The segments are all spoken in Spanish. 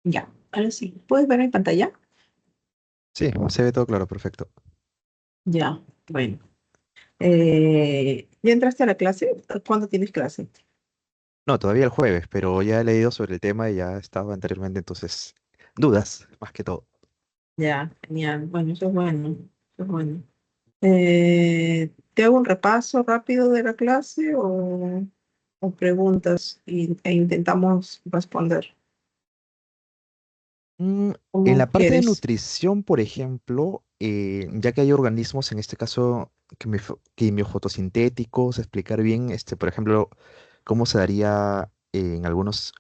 Ya, ahora sí, ¿puedes ver mi pantalla? Sí, se ve todo claro, perfecto. Ya, bueno. ¿Ya entraste a la clase? ¿Cuándo tienes clase? No, todavía el jueves, pero ya he leído sobre el tema y ya estaba anteriormente, entonces, dudas, más que todo. Ya, genial. Bueno, eso es bueno. Eso es bueno. ¿Te hago un repaso rápido de la clase o preguntas e intentamos responder? Mm, en ¿Cómo la parte de quieres? nutrición, por ejemplo, ya que hay organismos, en este caso, quimiofotosintéticos, explicar bien, por ejemplo, cómo se daría en algunos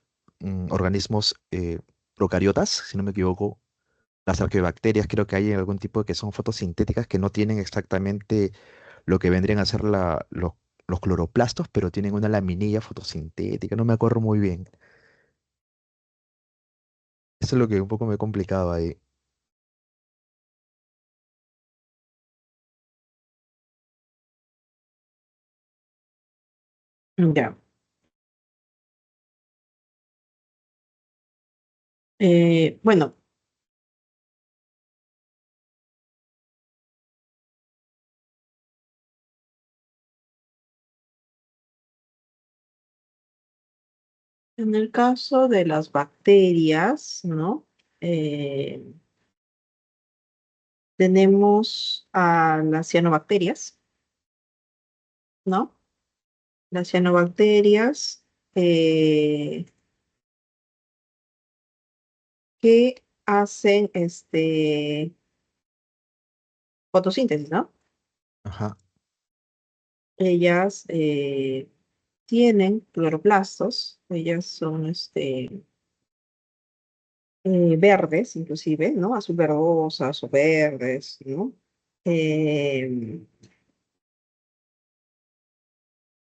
organismos procariotas, si no me equivoco, las arqueobacterias, creo que hay algún tipo que son fotosintéticas que no tienen exactamente lo que vendrían a ser los cloroplastos, pero tienen una laminilla fotosintética, no me acuerdo muy bien. Eso es lo que un poco me he complicado ahí. Ya. Bueno, en el caso de las bacterias, ¿no? Eh, Tenemos a las cianobacterias, ¿no? Las cianobacterias eh, que hacen fotosíntesis, ¿no? Ajá. Ellas tienen cloroplastos, ellas son verdes, inclusive, ¿no? Azul verdosas o verdes, ¿no? Eh,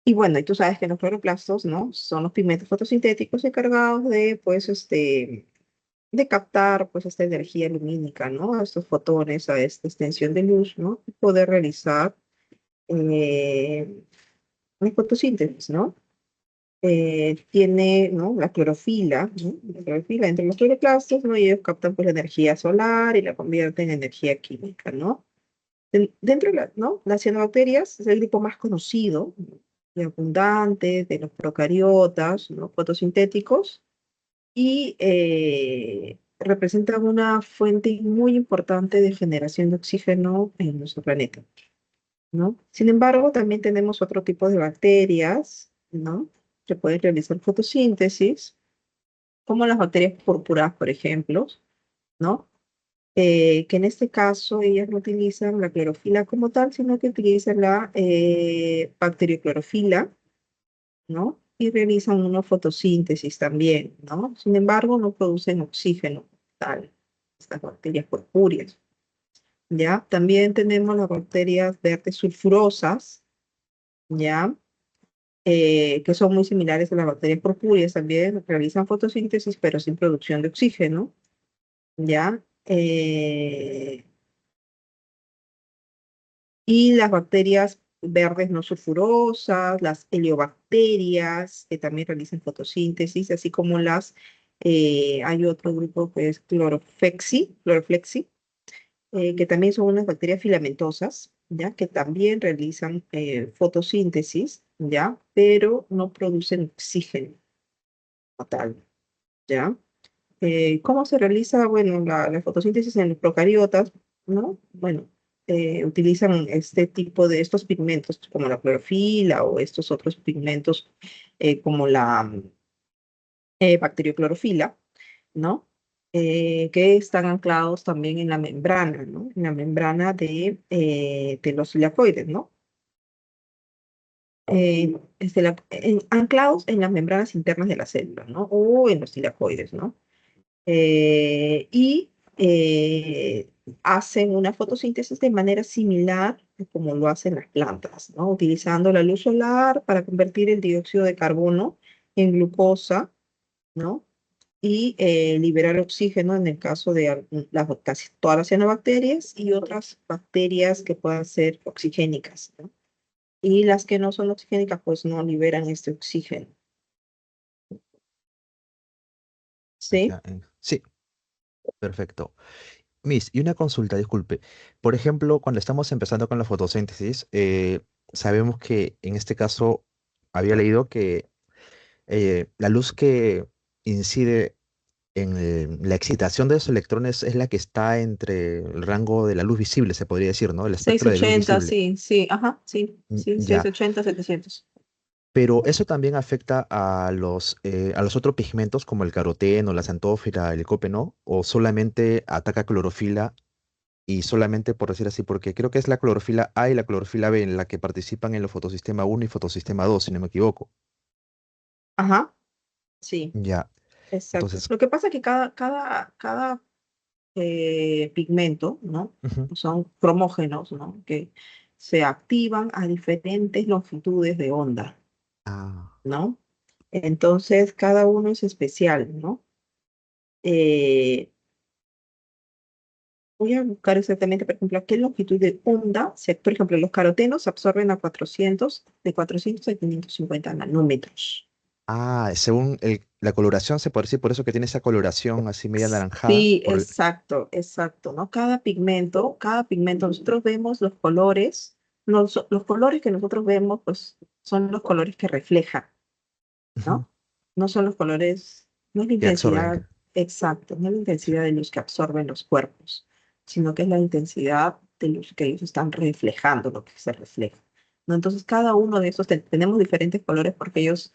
y bueno, y tú sabes que los cloroplastos, ¿no? Son los pigmentos fotosintéticos encargados de, pues, de captar pues esta energía lumínica, ¿no? A estos fotones, a esta extensión de luz, ¿no? Y poder realizar eh, la fotosíntesis, ¿no? Tiene, ¿no? La clorofila, ¿no? La clorofila entre los cloroplastos, ¿no? Y ellos captan pues la energía solar y la convierten en energía química, ¿no? Dentro de la, ¿no? Las cianobacterias es el grupo más conocido y abundante de los procariotas, ¿no? Fotosintéticos y representan una fuente muy importante de generación de oxígeno en nuestro planeta, ¿no? Sin embargo, también tenemos otro tipo de bacterias, ¿no? Que pueden realizar fotosíntesis, como las bacterias púrpuras, por ejemplo, ¿no? Que en este caso ellas no utilizan la clorofila como tal, sino que utilizan la bacterioclorofila, ¿no? Y realizan una fotosíntesis también, ¿no? Sin embargo, no producen oxígeno tal, estas bacterias purpúreas, ¿ya? También tenemos las bacterias verdes sulfurosas, ¿ya? Que son muy similares a las bacterias purpúreas, también realizan fotosíntesis, pero sin producción de oxígeno, ¿ya? Y las bacterias verdes no sulfurosas, las heliobacterias, que también realizan fotosíntesis, así como hay otro grupo que es cloroflexi, que también son unas bacterias filamentosas, ¿ya? Que también realizan fotosíntesis, ¿ya? Pero no producen oxígeno como tal, ¿ya? ¿Cómo se realiza? Bueno, la fotosíntesis en los procariotas, ¿no? Bueno, utilizan este tipo de estos pigmentos como la clorofila o estos otros pigmentos como la bacterioclorofila, ¿no? Que están anclados también en la membrana, ¿no? En la membrana de los cilacoides, ¿no? Anclados en las membranas internas de la célula, ¿no? O en los cilacoides, ¿no? Y hacen una fotosíntesis de manera similar a como lo hacen las plantas, ¿no? Utilizando la luz solar para convertir el dióxido de carbono en glucosa, ¿no? Y liberar oxígeno en el caso de casi todas las cianobacterias y otras bacterias que puedan ser oxigénicas, ¿no? Y las que no son oxigénicas, pues no liberan este oxígeno, ¿sí? Ya, sí. Perfecto. Miss, y una consulta, disculpe. Por ejemplo, cuando estamos empezando con la fotosíntesis, sabemos que en este caso había leído que la luz que incide en la excitación de los electrones es la que está entre el rango de la luz visible, se podría decir, ¿no? El espectro de luz 680, visible. sí, sí, ajá, sí, sí, Ya. 680, 700. Pero eso también afecta a los otros pigmentos como el caroteno, la xantófila, el licopeno, o solamente ataca clorofila y solamente por decir así, porque creo que es la clorofila A y la clorofila B en la que participan en el fotosistema uno y fotosistema 2 si no me equivoco. Ajá, sí, Ya, exacto. entonces, Lo que pasa es que cada pigmento, ¿no? ujú. Son cromógenos, ¿no? Que se activan a diferentes longitudes de onda, Ah, ¿no? Entonces, cada uno es especial, ¿no? Eh, Voy a buscar exactamente, por ejemplo, a qué longitud de onda, por ejemplo, los carotenos absorben a 400, de 400 a 550 nanómetros. según la coloración se puede decir, por eso que tiene esa coloración así media anaranjada. Sí, exacto, exacto, ¿no? Cada pigmento, nosotros vemos los colores, los colores que nosotros vemos, pues son los colores que reflejan, Ujú, ¿no? No son los colores, no es la que absorben. intensidad exacta, no es la Sí. intensidad de luz que absorben los cuerpos, sino que es la intensidad de luz que ellos están reflejando, lo que se refleja, ¿no? Entonces, cada uno de esos tenemos diferentes colores porque ellos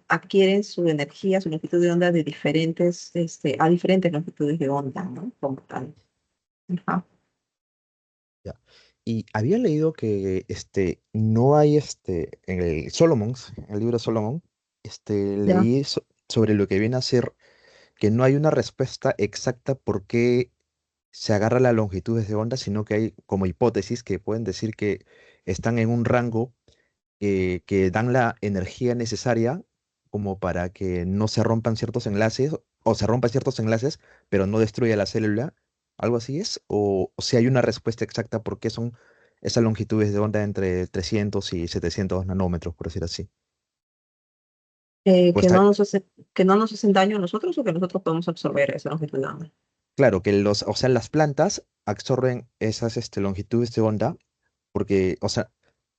adquieren su energía, su longitud de onda de diferentes, a diferentes longitudes de onda, ¿no? Como tal. Ajá. Ya. Y había leído que no hay en el Solomons, en el libro Solomon, Ya. leí sobre lo que viene a ser que no hay una respuesta exacta por qué se agarra las longitudes de onda, sino que hay como hipótesis que pueden decir que están en un rango que dan la energía necesaria como para que no se rompan ciertos enlaces o se rompan ciertos enlaces, pero no destruya la célula. ¿Algo así es? O si hay una respuesta exacta por qué son esas longitudes de onda entre 300 y 700 nanómetros, por decir así. Eh, O que está no nos hace, que no nos hacen daño a nosotros o que nosotros podemos absorber esa longitud de onda. claro que o sea, las plantas absorben esas longitudes de onda porque, o sea,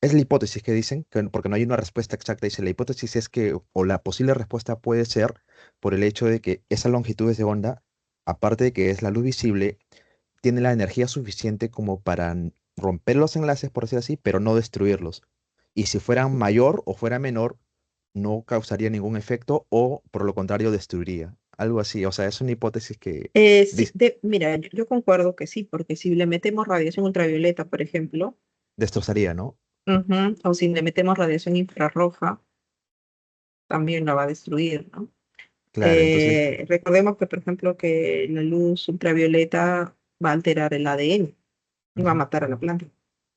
es la hipótesis que dicen, porque no hay una respuesta exacta, dice, la hipótesis es que, o la posible respuesta puede ser por el hecho de que esas longitudes de onda, aparte de que es la luz visible, tiene la energía suficiente como para romper los enlaces, por decir así, pero no destruirlos. Y si fueran mayor o fuera menor, no causaría ningún efecto o, por lo contrario, destruiría. Algo así, o sea, es una hipótesis que Sí, mira, yo concuerdo que sí, porque si le metemos radiación ultravioleta, por ejemplo, destrozaría, ¿no? ujú, o si le metemos radiación infrarroja, también la va a destruir, ¿no? Claro, entonces, Recordemos que, por ejemplo, que la luz ultravioleta va a alterar el ADN y va a ujú. matar a la planta,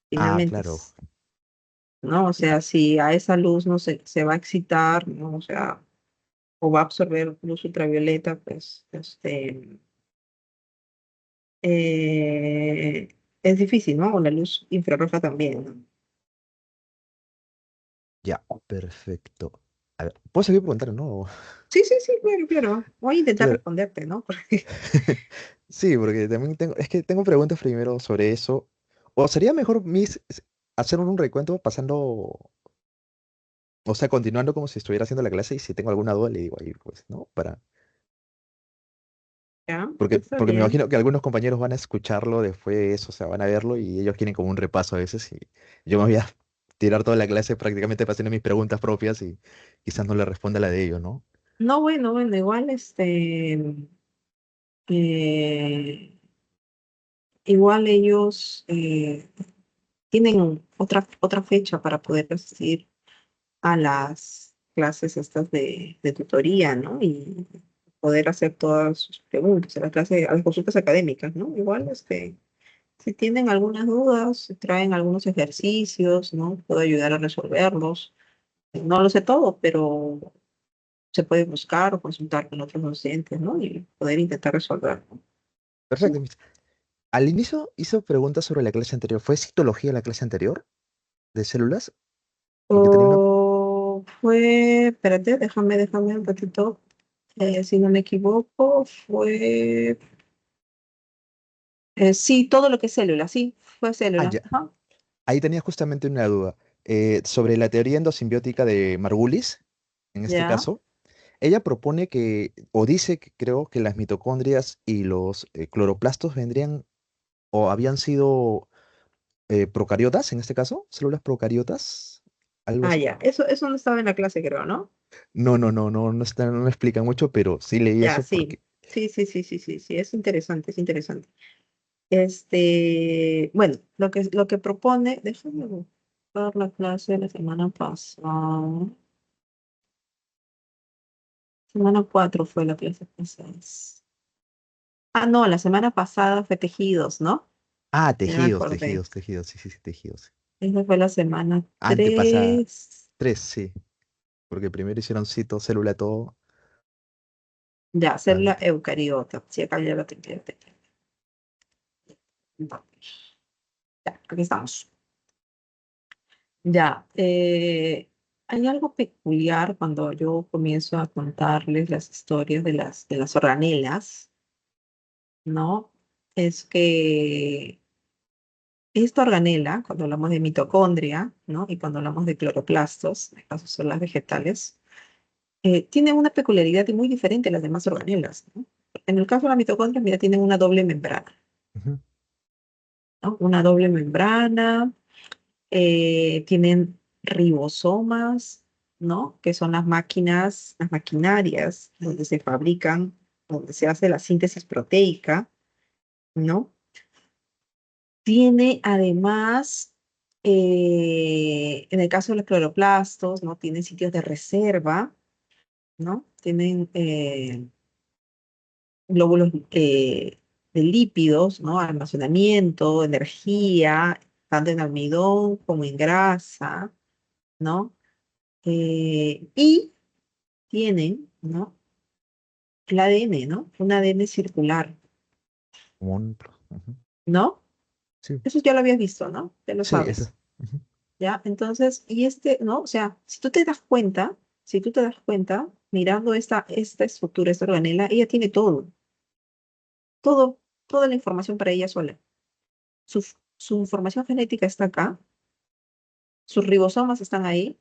finalmente. Claro. ¿No? O sea, si a esa luz no se va a excitar, ¿no? O sea, o va a absorber luz ultravioleta, pues, es difícil, ¿no? O la luz infrarroja también, ¿no? Ya, perfecto. A ver, ¿puedo seguir preguntando, no? Sí, sí, sí, claro, claro. Voy a intentar Claro. responderte, ¿no? Porque, Sí, porque también es que tengo preguntas primero sobre eso. O sería mejor, Miss, hacer un recuento pasando, o sea, continuando como si estuviera haciendo la clase y si tengo alguna duda le digo ahí, pues, ¿no? ya, está Porque me bien. imagino que algunos compañeros van a escucharlo después, o sea, van a verlo y ellos quieren como un repaso a veces y yo me voy a tirar toda la clase prácticamente haciendo mis preguntas propias y quizás no le responda la de ellos, ¿no? No, bueno, bueno, igual, eh, igual ellos tienen otra fecha para poder asistir a las clases estas de tutoría, ¿no? Y poder hacer todas sus preguntas, a las consultas académicas, ¿no? Igual, si tienen algunas dudas, se traen algunos ejercicios, ¿no? Puedo ayudar a resolverlos. No lo sé todo, pero se puede buscar o consultar con otros docentes, ¿no? Y poder intentar resolverlo. Sí. Perfecto, Miss. Al inicio hizo preguntas sobre la clase anterior. ¿Fue citología la clase anterior de células? Porque tenía una... O fue, espérate, déjame un ratito. Si no me equivoco, fue... sí, todo lo que es célula, sí, fue Ah, célula. ya. Ajá. Ahí tenía justamente una duda. Sobre la teoría endosimbiótica de Margulis, en este Ya. caso, ella propone que, o dice que creo que las mitocondrias y los cloroplastos vendrían o habían sido procariotas, en este caso, células procariotas, algo Ah, así. ya. Eso no estaba en la clase, creo, ¿no? No lo explica mucho, pero sí leí Ya, eso sí. porque... Sí, sí, sí, sí, sí, sí, es interesante, es interesante. Bueno, lo que propone, déjame buscar la clase de la semana pasada. Semana 4 fue la clase pasada. Ah, no, la semana pasada fue tejidos, ¿no? Ah, Ya me tejidos, acordé. tejidos, tejidos, sí, sí, sí, tejidos. Esa fue la semana Antepasada, 3. tres, sí, porque primero hicieron cito, célula, todo. Ya, célula Ante- eucariota. Sí, acá ya la tengo. Ya, ya, aquí estamos. Ya, hay algo peculiar cuando yo comienzo a contarles las historias de las organelas, ¿no? Es que esta organela, cuando hablamos de mitocondria, ¿no? Y cuando hablamos de cloroplastos, en este caso son las vegetales, tiene una peculiaridad muy diferente a las demás organelas, ¿no? En el caso de la mitocondria, mira, tienen una doble membrana, Ujú. ¿no? Una doble membrana, tienen ribosomas, ¿no? Que son las máquinas, las maquinarias donde se fabrican, donde se hace la síntesis proteica, ¿no? Tiene además, en el caso de los cloroplastos, ¿no? Tienen sitios de reserva, ¿no? Tienen glóbulos de lípidos, ¿no? Almacenamiento, energía, tanto en almidón como en grasa, ¿no? Y tienen, ¿no? El ADN, ¿no? Un ADN circular, Como ujú. ¿no? Sí, Eso ya lo habías visto, ¿no? Ya lo sí, eso. sabes, Ujú. ¿ya? Entonces, ¿no? O sea, si tú te das cuenta, mirando esta estructura, esta organela, ella tiene todo, toda la información para ella sola. Su información genética está acá, sus ribosomas están ahí,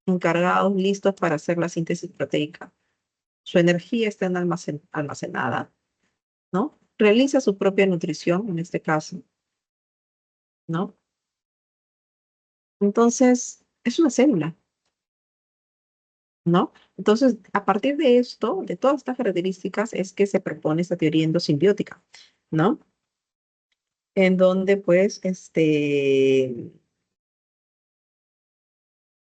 encargados, listos para hacer la síntesis proteica. Su energía está almacenada, ¿no? Realiza su propia nutrición, en este caso, ¿no? Entonces, es una célula, ¿no? Entonces, a partir de esto, de todas estas características, es que se propone esta teoría endosimbiótica, ¿no? En donde, pues,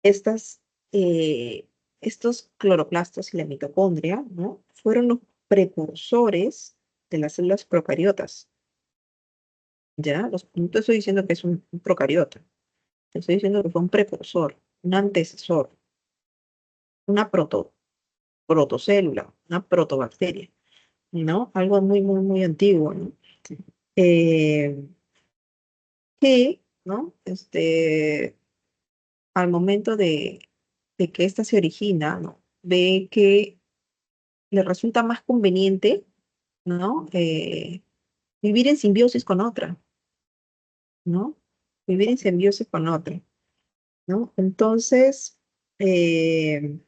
estas, eh, estos cloroplastos y la mitocondria, ¿no? Fueron los precursores de las células procariotas, ¿ya? No te estoy diciendo que es un procariota, te estoy diciendo que fue un precursor, un antecesor, una protocélula, una protobacteria, ¿no? Algo muy, muy, muy antiguo, ¿no? Eh, que, ¿no? Al momento de que ésta se origina, ¿no? Ve que le resulta más conveniente, ¿no? Vivir en simbiosis con otra, ¿no? Vivir en simbiosis con otra, ¿no? Entonces, eh,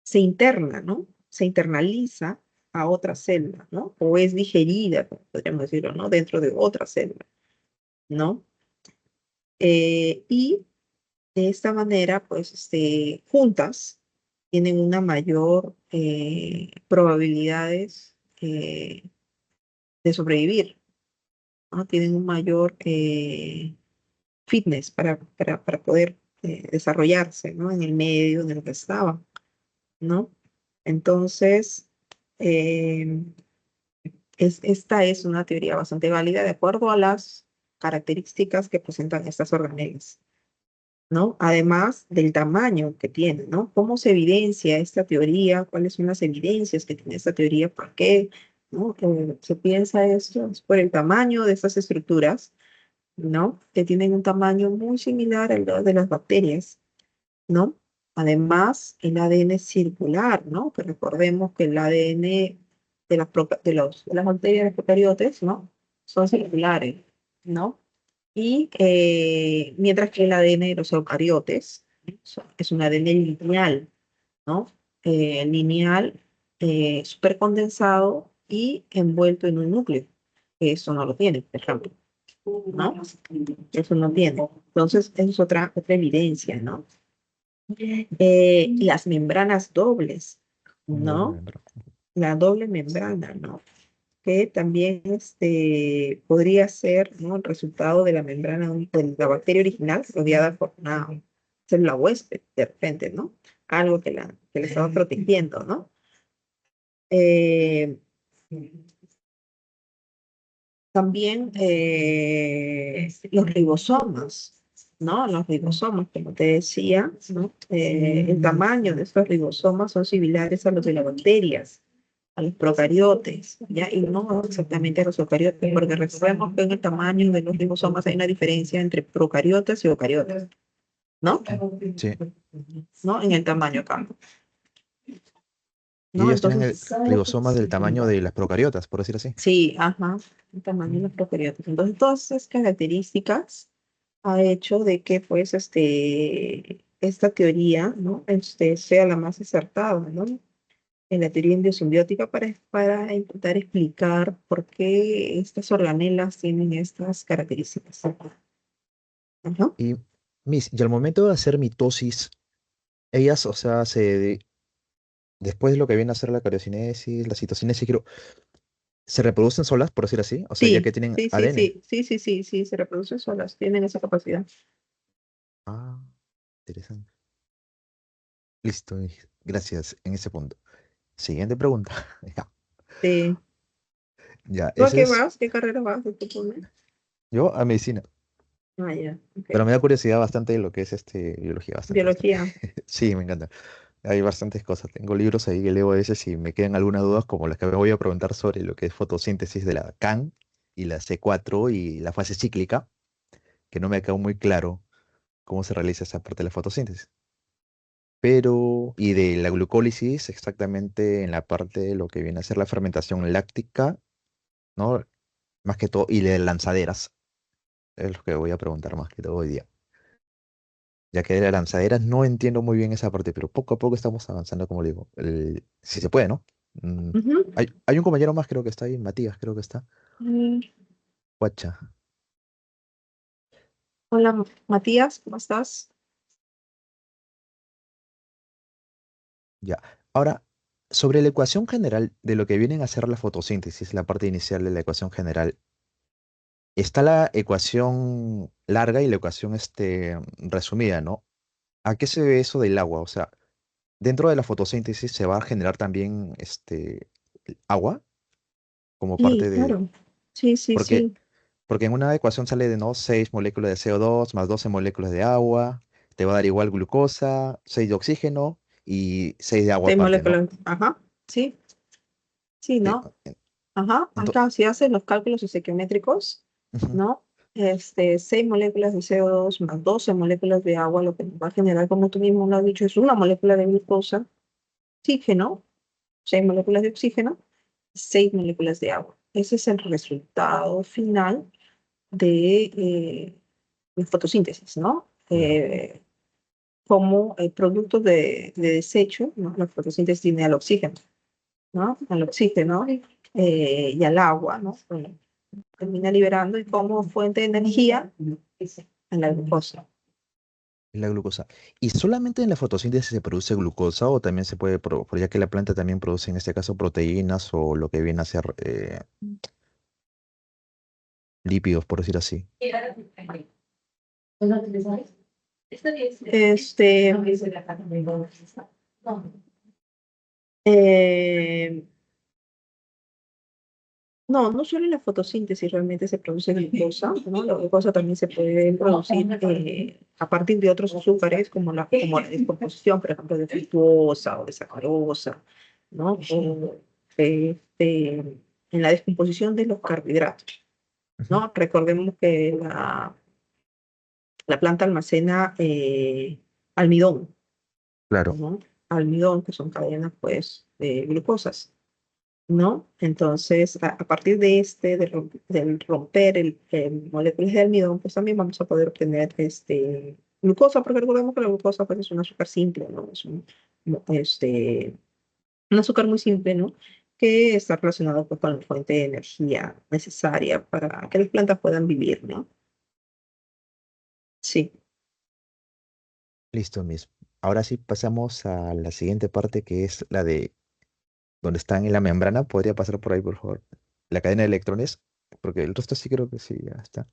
se interna, ¿no? Se internaliza a otra célula, ¿no? O es digerida, podríamos decirlo, ¿no? Dentro de otra célula, ¿no? Y de esta manera, pues, juntas tienen una mayor probabilidades de sobrevivir, ¿no? Tienen un mayor fitness para poder desarrollarse, ¿no? En el medio en el que estaban, ¿no? Entonces, eh, esta es una teoría bastante válida de acuerdo a las características que presentan estas organelas, ¿no? Además del tamaño que tiene, ¿no? ¿Cómo se evidencia esta teoría? ¿Cuáles son las evidencias que tiene esta teoría? ¿Por qué? ¿No? Se piensa esto es por el tamaño de estas estructuras, ¿no? Que tienen un tamaño muy similar al de las bacterias, ¿no? Además, el ADN es circular, ¿no? Que recordemos que el ADN de las bacterias de procariotes, ¿no? Son circulares, ¿no? Y mientras que el ADN de los eucariotes es un ADN lineal, ¿no? Lineal, supercondensado y envuelto en un núcleo. Eso no lo tiene, por ejemplo, ¿no? Eso no tiene. Entonces, eso es otra evidencia, ¿no? Las membranas dobles, Doble ¿no? membrana. La doble membrana, ¿no? Que también podría ser, ¿no? El resultado de la membrana de la bacteria original rodeada por una célula huésped, de repente, ¿no? Algo que la estaba protegiendo, ¿no? Eh, También los ribosomas, ¿no? Los ribosomas, como te decía, ¿no? El tamaño de estos ribosomas son similares a los de las bacterias, a los procariotes, ¿ya? Y no exactamente a los eucariotes, porque recordemos que en el tamaño de los ribosomas hay una diferencia entre procariotes y eucariotes, ¿no? Sí. ¿No? En el tamaño acá, Y ¿no? ellos tienen el Entonces, ribosomas del tamaño de las procariotas, por decir así. sí, ajá, el tamaño de los procariotes. Entonces, todas esas características ha hecho de que, pues, esta teoría, ¿no? Sea la más acertada, ¿no? En la teoría endosimbiótica para intentar explicar por qué estas organelas tienen estas características. Ajá. Y, y al momento de hacer mitosis, ellas, o sea, después de lo que viene a ser la cariocinesis, la citocinesis, creo, se reproducen solas, por decir así, o sea, ya Sí, que tienen sí, sí, ADN. sí, sí, sí, sí, sí, se reproducen solas, tienen esa capacidad. Ah, interesante. Listo, gracias en ese punto. Siguiente pregunta. Ya, Sí. ya, ¿Tú a ese qué es vas? ¿Qué carrera vas? ¿De tu turno? yo a medicina, Ah, ya, ok. pero me da curiosidad bastante lo que es biología, bastante. Biología. Sí, me encanta. Hay bastantes cosas. Tengo libros ahí que leo a veces y me quedan algunas dudas, como las que me voy a preguntar sobre lo que es fotosíntesis de la CAN y la C4 y la fase cíclica, que no me ha quedado muy claro cómo se realiza esa parte de la fotosíntesis. Pero, y de la glucólisis, exactamente en la parte de lo que viene a ser la fermentación láctica, ¿no? Más que todo, y de lanzaderas, es lo que voy a preguntar más que todo hoy día. Ya que de las lanzaderas no entiendo muy bien esa parte, pero poco a poco estamos avanzando, como digo. Si se puede, ¿no? Mm, Ujú. hay un compañero más, creo que está ahí, Matías, creo que está. Mm, Guacha, Hola, Matías, ¿cómo estás? ya. Ahora, sobre la ecuación general de lo que vienen a ser la fotosíntesis, la parte inicial de la ecuación general, está la ecuación larga y la ecuación resumida, ¿no? ¿A qué se debe eso del agua? O sea, dentro de la fotosíntesis se va a generar también agua como Sí, parte de... claro. Sí, sí, Porque, sí. porque en una ecuación sale de, ¿no? 6 moléculas de CO2 más 12 moléculas de agua, te va a dar igual glucosa, 6 de oxígeno y 6 de agua Seis aparte, ¿no? moléculas. Ajá. Sí, sí, Sí, ¿no? Ajá. ento- Acá si haces los cálculos isoquiométricos, ujú, ¿no? 6 moléculas de CO2 más 12 moléculas de agua, lo que nos va a generar, como tú mismo lo has dicho, es una molécula de glucosa, oxígeno, 6 moléculas de oxígeno, 6 moléculas de agua. Ese es el resultado final de fotosíntesis, ¿no? claro. Como productos de desecho, ¿no? La fotosíntesis tiene al oxígeno, ¿no? Al oxígeno y al agua, ¿no? Bueno, termina liberando y como fuente de energía a la glucosa. La glucosa. ¿Y solamente en la fotosíntesis se produce glucosa o también se puede, ya que la planta también produce en este caso proteínas o lo que viene a ser lípidos, por decir así? Este, eh, no, no solo en la fotosíntesis realmente se produce glucosa, ¿no? La glucosa también se puede producir a partir de otros azúcares como la descomposición, por ejemplo, de fructuosa o de sacarosa, ¿no? O, este, en la descomposición de los carbohidratos, Ujú. ¿no? Recordemos que la planta almacena almidón, Claro. ¿no? Almidón, que son cadenas, pues, de glucosas, ¿no? Entonces, a partir de del romper moléculas de almidón, pues también vamos a poder obtener glucosa, porque recordemos que la glucosa, pues, es un azúcar simple, ¿no? Es un azúcar muy simple, ¿no? Que está relacionado, pues, con la fuente de energía necesaria para que las plantas puedan vivir, ¿no? Sí. Listo, Miss. Ahora sí pasamos a la siguiente parte que es la de donde están en la membrana. ¿Podría pasar por ahí, por favor? La cadena de electrones, porque el resto sí creo que sí, ya está.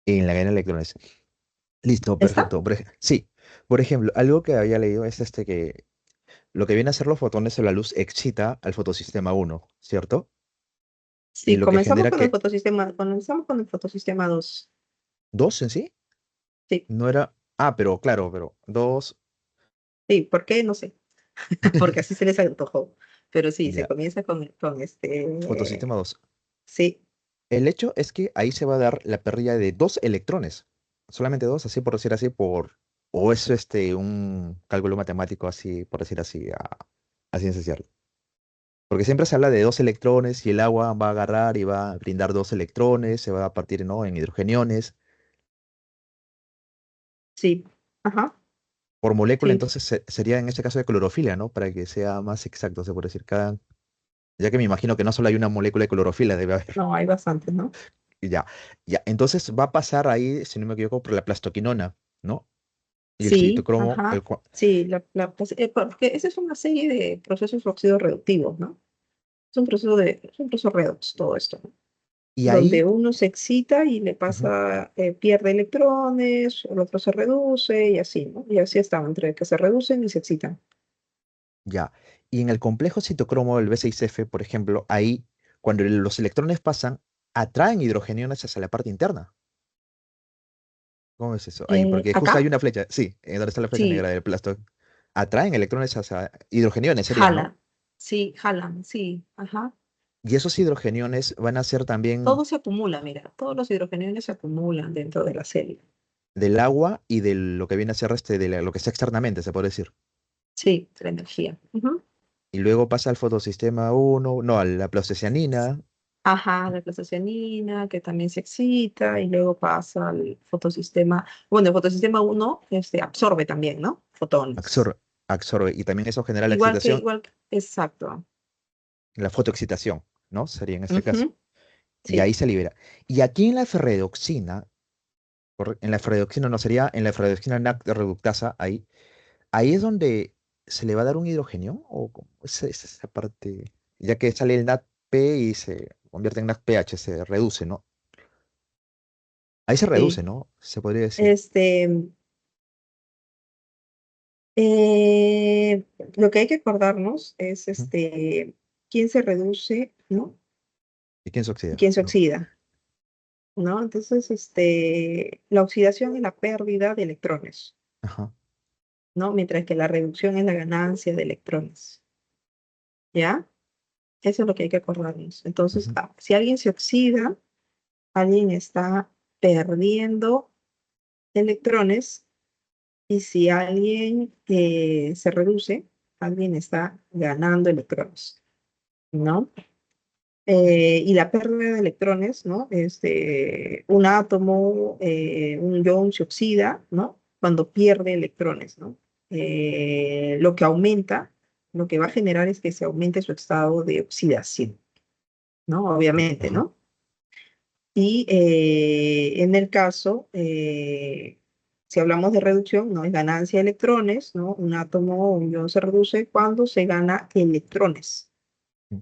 En la cadena de electrones. Listo, ¿Está? perfecto. Sí, por ejemplo, algo que había leído es que lo que viene a ser los fotones o la luz excita al fotosistema uno, ¿cierto? Y Sí, lo que genera que comenzamos con el fotosistema 2. dos en sí Sí, no era. Ah, pero claro, pero dos. sí, ¿por qué? No sé, porque así se les antojó. Pero sí, se Ya, comienza con fotosistema 2. sí, El hecho es que ahí se va a dar la pérdida de dos electrones. Solamente dos, así por decir así, o es un cálculo matemático así, por decir así, a ciencia cierta. Porque siempre se habla de dos electrones y el agua va a agarrar y va a brindar dos electrones, se va a partir, ¿no?, en hidrogeniones. sí, ajá, Por molécula, sí. entonces sería en este caso de clorofila, ¿no? Para que sea más exacto, se puede decir, ya que me imagino que no solo hay una molécula de clorofila, debe haber. No, hay bastantes, ¿no? Y ya, ya. Entonces va a pasar ahí, si no me equivoco, por la plastoquinona, ¿no? Y el Sí, citocromo, ajá, sí, porque esa es una serie de procesos oxido-reductivos, ¿no? Es un proceso redox todo esto, ¿no? y Donde ahí, uno se excita y le ujú, pasa, pierde electrones, el otro se reduce y así, ¿no? Y así están, entre que se reducen y se excitan. ya. Y en el complejo citocromo del B6F, por ejemplo, ahí, cuando los electrones pasan, atraen hidrogeniones hacia la parte interna. ¿Cómo es eso? Ahí, porque justo hay Acá, una flecha, sí, donde está la flecha negra sí, del plasto. Atraen electrones hacia hidrogeniones, serían, ¿no? jalan, sí, jalan, sí, ajá. Y esos hidrogeniones van a ser también Todo se acumula, mira, todos los hidrogeniones se acumulan dentro de la célula. del agua y de lo que viene a ser lo que está externamente, se puede decir. Sí, de la energía. Ujú. Y luego pasa al fotosistema uno, no, a la placecianina. Ajá, la placecianina, que también se excita, y luego pasa al fotosistema. Bueno, el fotosistema uno absorbe también, ¿no? Fotones. absorbe, absorbe, y también eso genera la excitación, Exacto. la fotoexcitación, ¿no? Sería en este caso. Ujú. Y Sí. ahí se libera. Y aquí en la ferredoxina, en la ferredoxina no sería, en la ferredoxina NAC reductasa, ahí es donde se le va a dar un hidrogenio, o cómo es esa parte, ya que sale el NADP y se convierte en NADPH, se reduce, ¿no? Ahí se reduce, Sí. ¿no? Se podría decir. Este, eh, lo que hay que acordarnos es Ujú. quién se reduce, ¿no? ¿Y quién se Y oxida? quién se ¿No? oxida, ¿no? Entonces, la oxidación es la pérdida de electrones, Ajá. ¿no? Mientras que la reducción es la ganancia de electrones, ¿ya? Eso es lo que hay que acordarnos. Entonces, Ujú. si alguien se oxida, alguien está perdiendo electrones, y si alguien se reduce, alguien está ganando electrones, ¿no? Y la pérdida de electrones, ¿no? Un átomo, un ion se oxida, ¿no? Cuando pierde electrones, ¿no? Lo que aumenta, lo que va a generar es que se aumente su estado de oxidación, ¿no? Obviamente, Ajá. ¿no? Y en el caso, si hablamos de reducción, no es ganancia de electrones, ¿no? Un átomo o un ion se reduce cuando se gana electrones,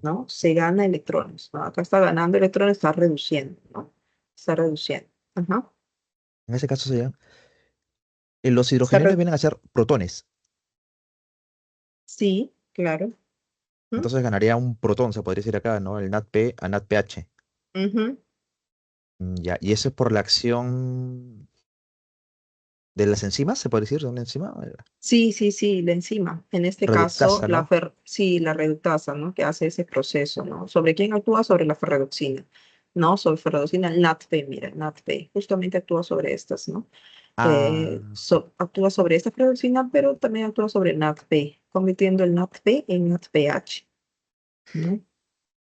¿no? Se gana electrones, ¿no? Acá está ganando electrones, está reduciendo, ¿no? Está reduciendo. Ajá. En ese caso serían, los Está hidrogeniones re- vienen a ser protones. sí, claro. ¿Mm? Entonces ganaría un protón, se podría decir acá, ¿no? El NADP a NADPH. Ujú. Ya, y eso es por la acción de las enzimas, se puede decir, de una enzima. Sí, sí, sí, la enzima. En este caso, Reductasa, ¿no? sí, la reductasa, ¿no? Que hace ese proceso, ¿no? ¿Sobre quién actúa? Sobre la ferredoxina, ¿no? Sobre ferredoxina, el NADP, mira, el NADP, justamente actúa sobre estas, ¿no? Ah, Actúa sobre esta proteína, pero también actúa sobre el NADP, convirtiendo el NADP en NADPH, ¿no?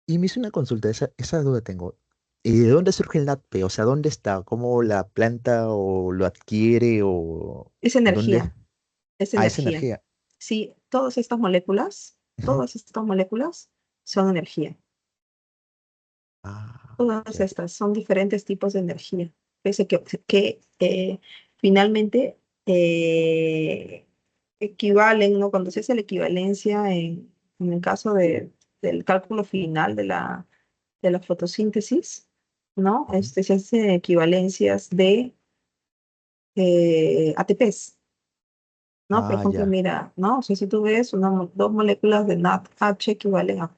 y me hizo una consulta, esa duda tengo. ¿Y de dónde surge el NATP? O sea, ¿dónde está? ¿Cómo la planta o lo adquiere o Es dónde? energía, es Ah, es energía. energía. Sí, Ujú. todas estas moléculas son energía. Ah, Todas ya. estas son diferentes tipos de energía. Pese que finalmente equivalen, ¿no? Cuando se hace la equivalencia en el caso del cálculo final de la fotosíntesis, ¿no? Ujú. Se hacen equivalencias de ATPs, ¿no? Por Ah, ejemplo, ya. mira, ¿no? O sea, si tú ves dos moléculas de NADH equivalen a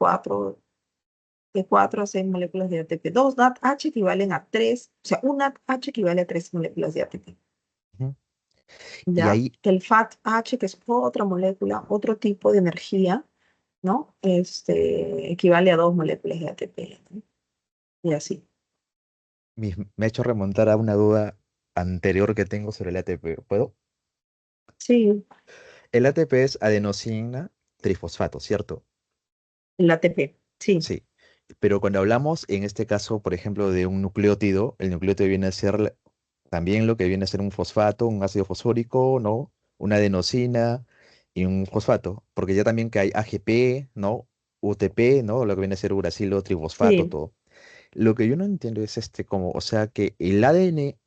de 4 a 6 moléculas de ATP. Dos NADH equivalen a 3, o sea, un NADH equivale a 3 moléculas de ATP. Ujú. Y ¿Ya? ahí, Que el FATH, que es otra molécula, otro tipo de energía, ¿no? Equivale a 2 moléculas de ATP, ¿no? Y así. me ha hecho remontar a una duda anterior que tengo sobre el ATP. ¿Puedo? Sí, El ATP es adenosina trifosfato, ¿cierto? el ATP, sí, Sí. Pero cuando hablamos, en este caso, por ejemplo, de un nucleótido, el nucleótido viene a ser también lo que viene a ser un fosfato, un ácido fosfórico, ¿no? Una adenosina y un fosfato. Porque ya también que hay AGP, ¿no? UTP, ¿no? Lo que viene a ser uracilo, trifosfato, sí. todo. Lo que yo no entiendo es como, o sea, que el ADN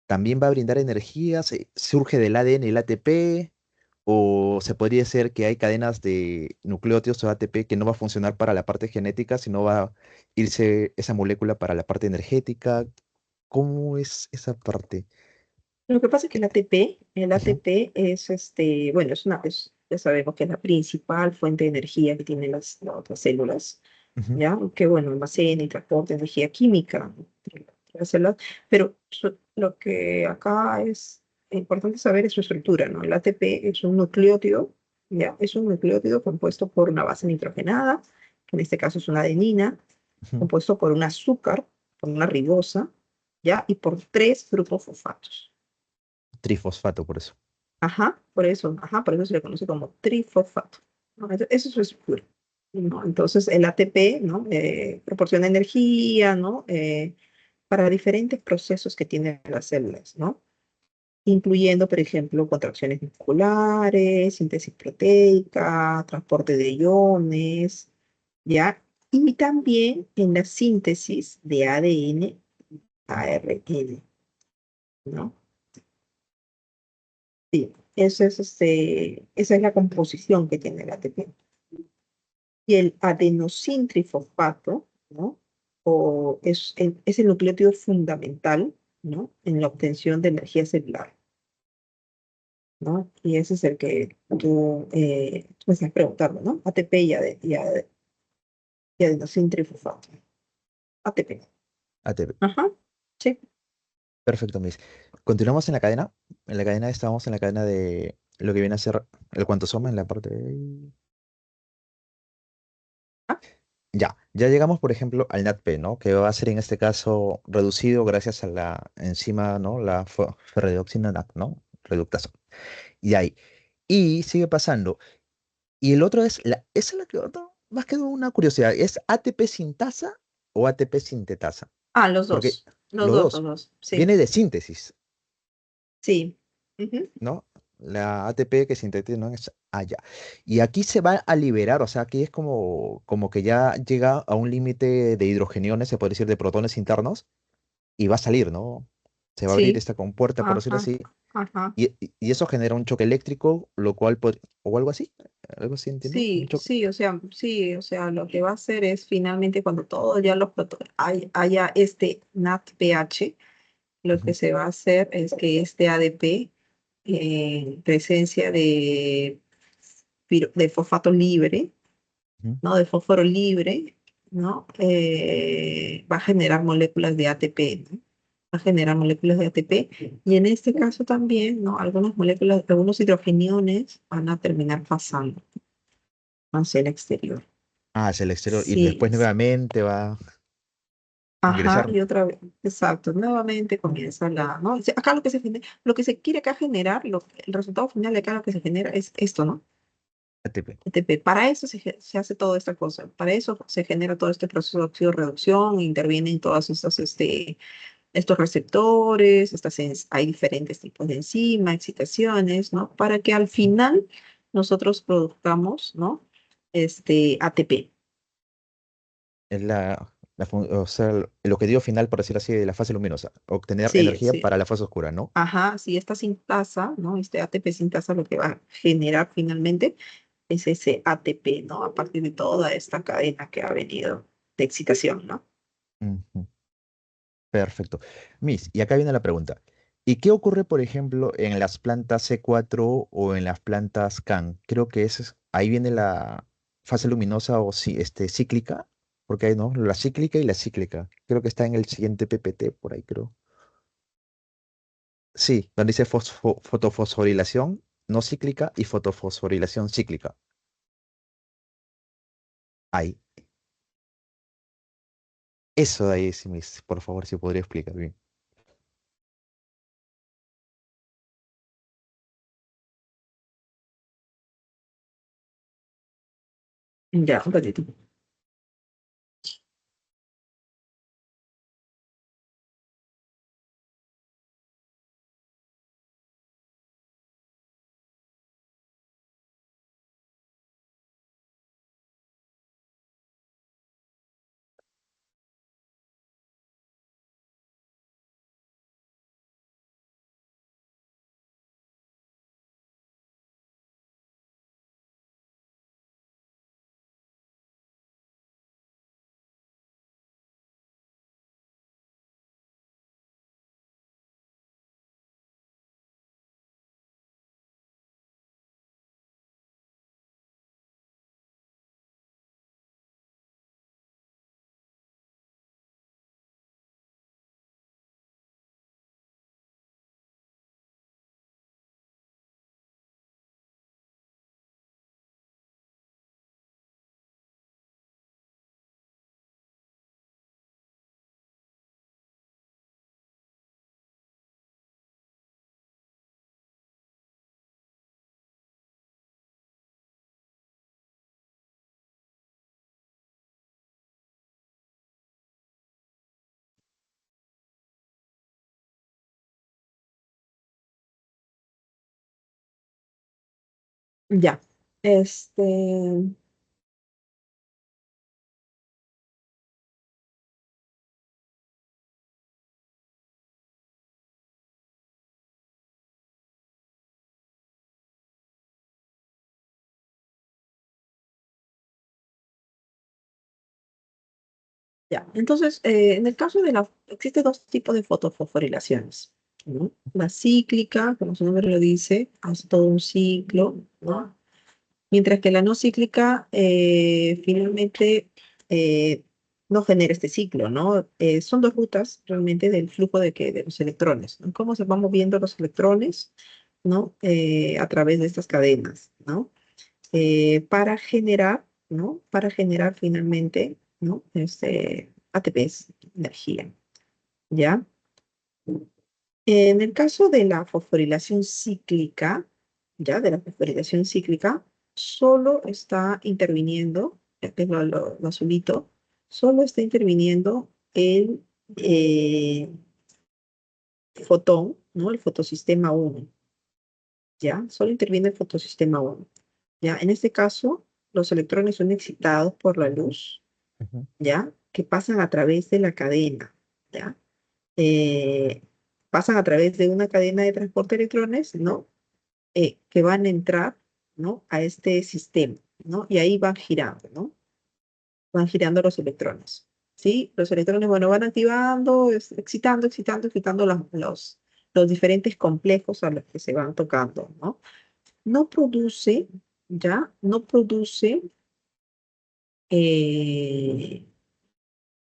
también va a brindar energía, surge del ADN el ATP, o se podría ser que hay cadenas de nucleótidos o ATP que no va a funcionar para la parte genética, sino va a irse esa molécula para la parte energética. ¿Cómo es esa parte? Lo que pasa es que el Ujú, ATP es bueno, ya sabemos que es la principal fuente de energía que tienen las otras células, ujú, ¿ya? Que bueno, almacena y transporta energía química entre las células, pero lo que acá es importante saber es su estructura, ¿no? El ATP es un nucleótido, ¿ya? Es un nucleótido compuesto por una base nitrogenada, que en este caso es una adenina, ujú. compuesto por un azúcar, por una ribosa, ¿ya? Y por tres grupos fosfatos. Trifosfato, por eso. Ajá, por eso se le conoce como trifosfato, ¿no? Eso es su estructura, ¿no? Entonces, el ATP, ¿no? Proporciona energía, ¿no? Para diferentes procesos que tienen las células, ¿no? Incluyendo, por ejemplo, contracciones musculares, síntesis proteica, transporte de iones, ¿ya? Y también en la síntesis de ADN, ARN, ¿no? Sí, esa es la composición que tiene el ATP. Y el adenosintrifosfato, ¿no? Es el nucleótido fundamental, ¿no? En la obtención de energía celular, ¿no? Y ese es el que tú me estás preguntando, ¿no? ATP y adenosintrifosfato. ATP. ATP. Ajá, sí. Perfecto, Miss. Continuamos en la cadena. En la cadena estamos en la cadena de lo que viene a ser el cuantosoma en la parte de... Ah, Ya llegamos, por ejemplo, al NADP, ¿no? Que va a ser en este caso reducido gracias a la enzima, ¿no? La ferredoxina NAD, ¿no? Reductasa. Y ahí. Y sigue pasando. Y el otro es, esa es la que más quedó una curiosidad, ¿es ATP sintasa o ATP sintetasa? los Porque dos. Los los dos, los dos dos. Sí, viene de síntesis, sí. Ujú. ¿no? La ATP que sintetiza, ¿no? Es allá. Y aquí se va a liberar, o sea, aquí es como que ya llega a un límite de hidrogeniones, se puede decir, de protones internos, y va a salir, ¿no? Se va a abrir Sí. esta compuerta, por decirlo Ajá, así, ajá. y eso genera un choque eléctrico, lo cual, o algo así, entiendo, un Sí, choque. sí, o sea, lo que va a hacer es finalmente cuando todo ya haya este NADPH, lo que Ujú, se va a hacer es que este ADP, en presencia de fosfato libre, ujú. ¿no? De fósforo libre, ¿no? Va a generar moléculas de ATP, ¿no? Va a generar moléculas de ATP. Y en este caso también, ¿no? Algunos hidrogeniones van a terminar pasando hacia el exterior. Ah, hacia el exterior, y Sí, después nuevamente va. Ajá, ingresar y otra vez, exacto, nuevamente comienza ¿no? Acá lo que se genera, lo que se quiere acá generar, el resultado final de acá lo que se genera es esto, ¿no? ATP. ATP. Para eso se hace toda esta cosa, para eso se genera todo este proceso de oxidorreducción, intervienen todas estas, estos receptores, hay diferentes tipos de enzimas, excitaciones, ¿no? Para que al final nosotros produzcamos, ¿no? ATP. Es o sea, el objetivo final, por decirlo así, de la fase luminosa, obtener Sí, energía sí. para la fase oscura, ¿no? Ajá, si esta sintasa, ¿no? Este ATP sintasa lo que va a generar finalmente es ese ATP, ¿no? A partir de toda esta cadena que ha venido de excitación, ¿no? Ujú. Perfecto. Miss, y acá viene la pregunta. ¿Y qué ocurre, por ejemplo, en las plantas C4 o en las plantas CAN? Creo que ahí viene la fase luminosa o cíclica, porque hay, ¿no? La cíclica y la cíclica. Creo que está en el siguiente PPT, por ahí creo. Sí, donde dice fotofosforilación no cíclica y fotofosforilación cíclica. Ahí. Eso de ahí, sí, Miss, por favor, si podría explicar bien. Ya, un ratito. Ya. Ya. Entonces, en el caso existen dos tipos de fotofosforilaciones, ¿no? La cíclica, como su nombre lo dice, hace todo un ciclo, ¿no? Mientras que la no cíclica finalmente no genera este ciclo, ¿no? Son dos rutas realmente del flujo de los electrones, ¿no? Cómo se van moviendo los electrones, ¿no? A través de estas cadenas, ¿no? Para generar, ¿no? Para generar finalmente, ¿no? ATPs, energía, ¿ya? En el caso de la fosforilación cíclica, ya de la fosforilación cíclica, solo está interviniendo, que es lo azulito, solo está interviniendo el fotón, ¿no? El fotosistema 1, ¿ya? Solo interviene el fotosistema 1, ¿ya? En este caso, los electrones son excitados por la luz, Ujú. ¿ya? Que pasan a través de la cadena, ¿ya? Eh, pasan a través de una cadena de transporte de electrones, ¿no? Que van a entrar, ¿no? A este sistema, ¿no? Y ahí van girando, ¿no? Van girando los electrones, ¿sí? Los electrones, bueno, van activando, excitando, excitando, excitando los diferentes complejos a los que se van tocando, ¿no? No produce, ¿ya? No produce eh,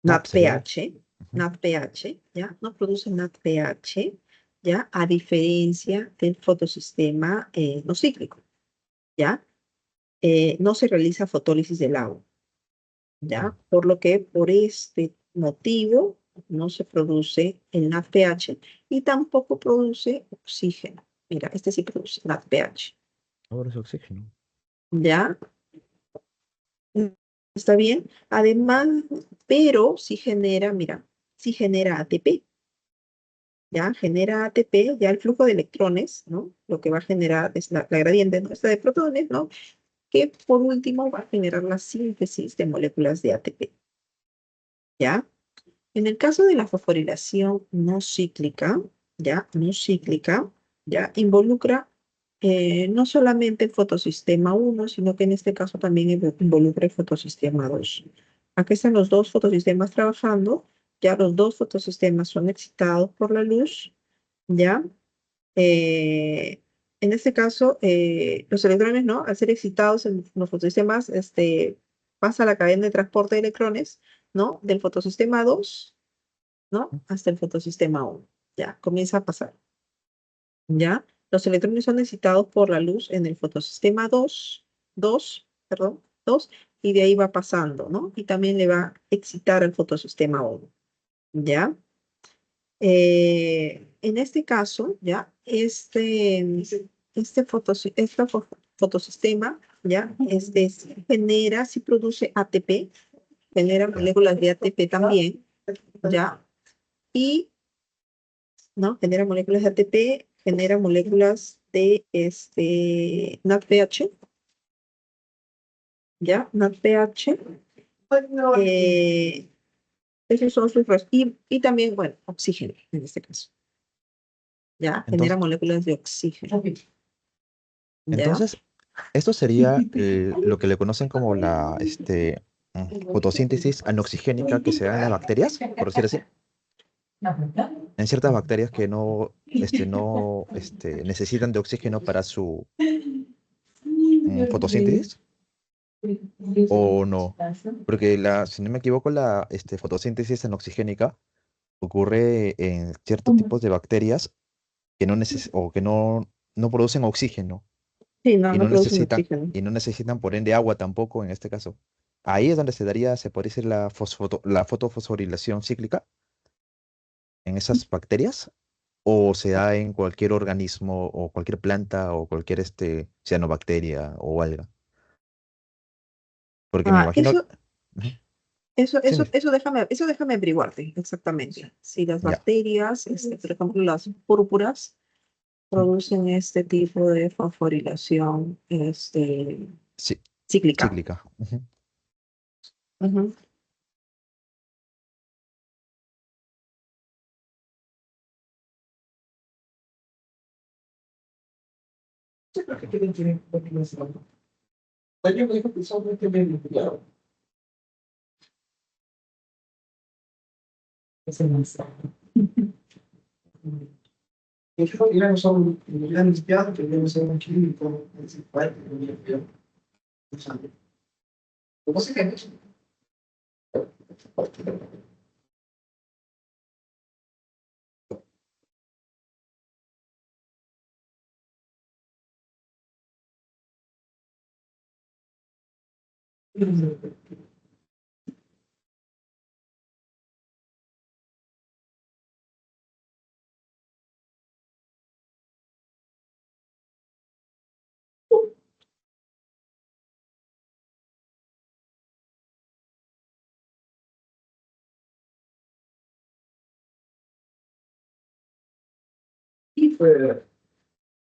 NAP sería. NADPH, Ujú. NADPH, ¿ya? No produce NADPH, ¿ya? A diferencia del fotosistema no cíclico, ¿ya? No se realiza fotólisis del agua, Mm. ¿ya? Por lo que por este motivo, no se produce el NADPH y tampoco produce oxígeno. Mira, este sí produce NADPH. Ahora es oxígeno. ¿Ya? ¿Está bien? Además, pero sí genera, mira, sí genera ATP. ¿Ya? Genera ATP, ya el flujo de electrones, ¿no? Lo que va a generar es la gradiente nuestra de protones, ¿no? Que por último va a generar la síntesis de moléculas de ATP. ¿Ya? En el caso de la fosforilación no cíclica, ¿ya? No cíclica, ¿ya? Involucra no solamente el fotosistema 1, sino que en este caso también involucra el fotosistema 2. Aquí están los dos fotosistemas trabajando, ya los dos fotosistemas son excitados por la luz, ¿ya? Eh, en este caso, los electrones, ¿no? Al ser excitados en los fotosistemas, pasa la cadena de transporte de electrones, ¿no? Del fotosistema 2, ¿no? Hasta el fotosistema 1. Ya, comienza a pasar. ¿Ya? Los electrones son excitados por la luz en el fotosistema 2, y de ahí va pasando, ¿no? Y también le va a excitar al fotosistema 1. ¿Ya? En este caso, ¿ya? Fotosistema, ¿ya? Sí genera, sí produce ATP, genera Ya. moléculas de ATP también, ¿ya? Y, ¿no? Genera moléculas de ATP, genera moléculas de NADPH, ¿ya? NADPH. eh, Esos son sus y también, bueno, oxígeno en este caso, ¿ya? Genera Entonces, moléculas de oxígeno, ¿ya? entonces, esto sería lo que le conocen como la fotosíntesis anoxigénica que se da en las bacterias, por decir así. En ciertas bacterias que no necesitan de oxígeno para su fotosíntesis, o no. Porque si no me equivoco, la fotosíntesis anoxigénica ocurre en ciertos tipos de bacterias que o que no producen oxígeno Sí, no, y no no producen necesitan, oxígeno. y no necesitan por ende agua tampoco en este caso. Ahí es donde se podría decir la fotofosforilación cíclica en esas bacterias, o se da en cualquier organismo o cualquier planta o cualquier cianobacteria o alga. Porque me Ah, imagino. Ujú. Sí, eso déjame averiguarte exactamente. Si las ya. bacterias, por ejemplo, las púrpuras, Ujú. producen este tipo de fosforilación, Sí, cíclica. cíclica. Ujú. Ujú.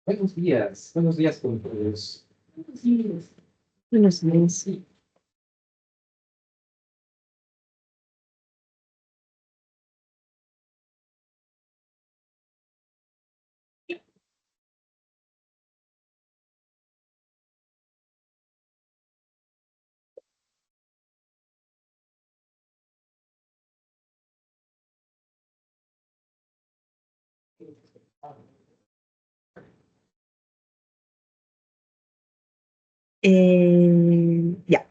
Buenos días con todos. Buenos días. Ya,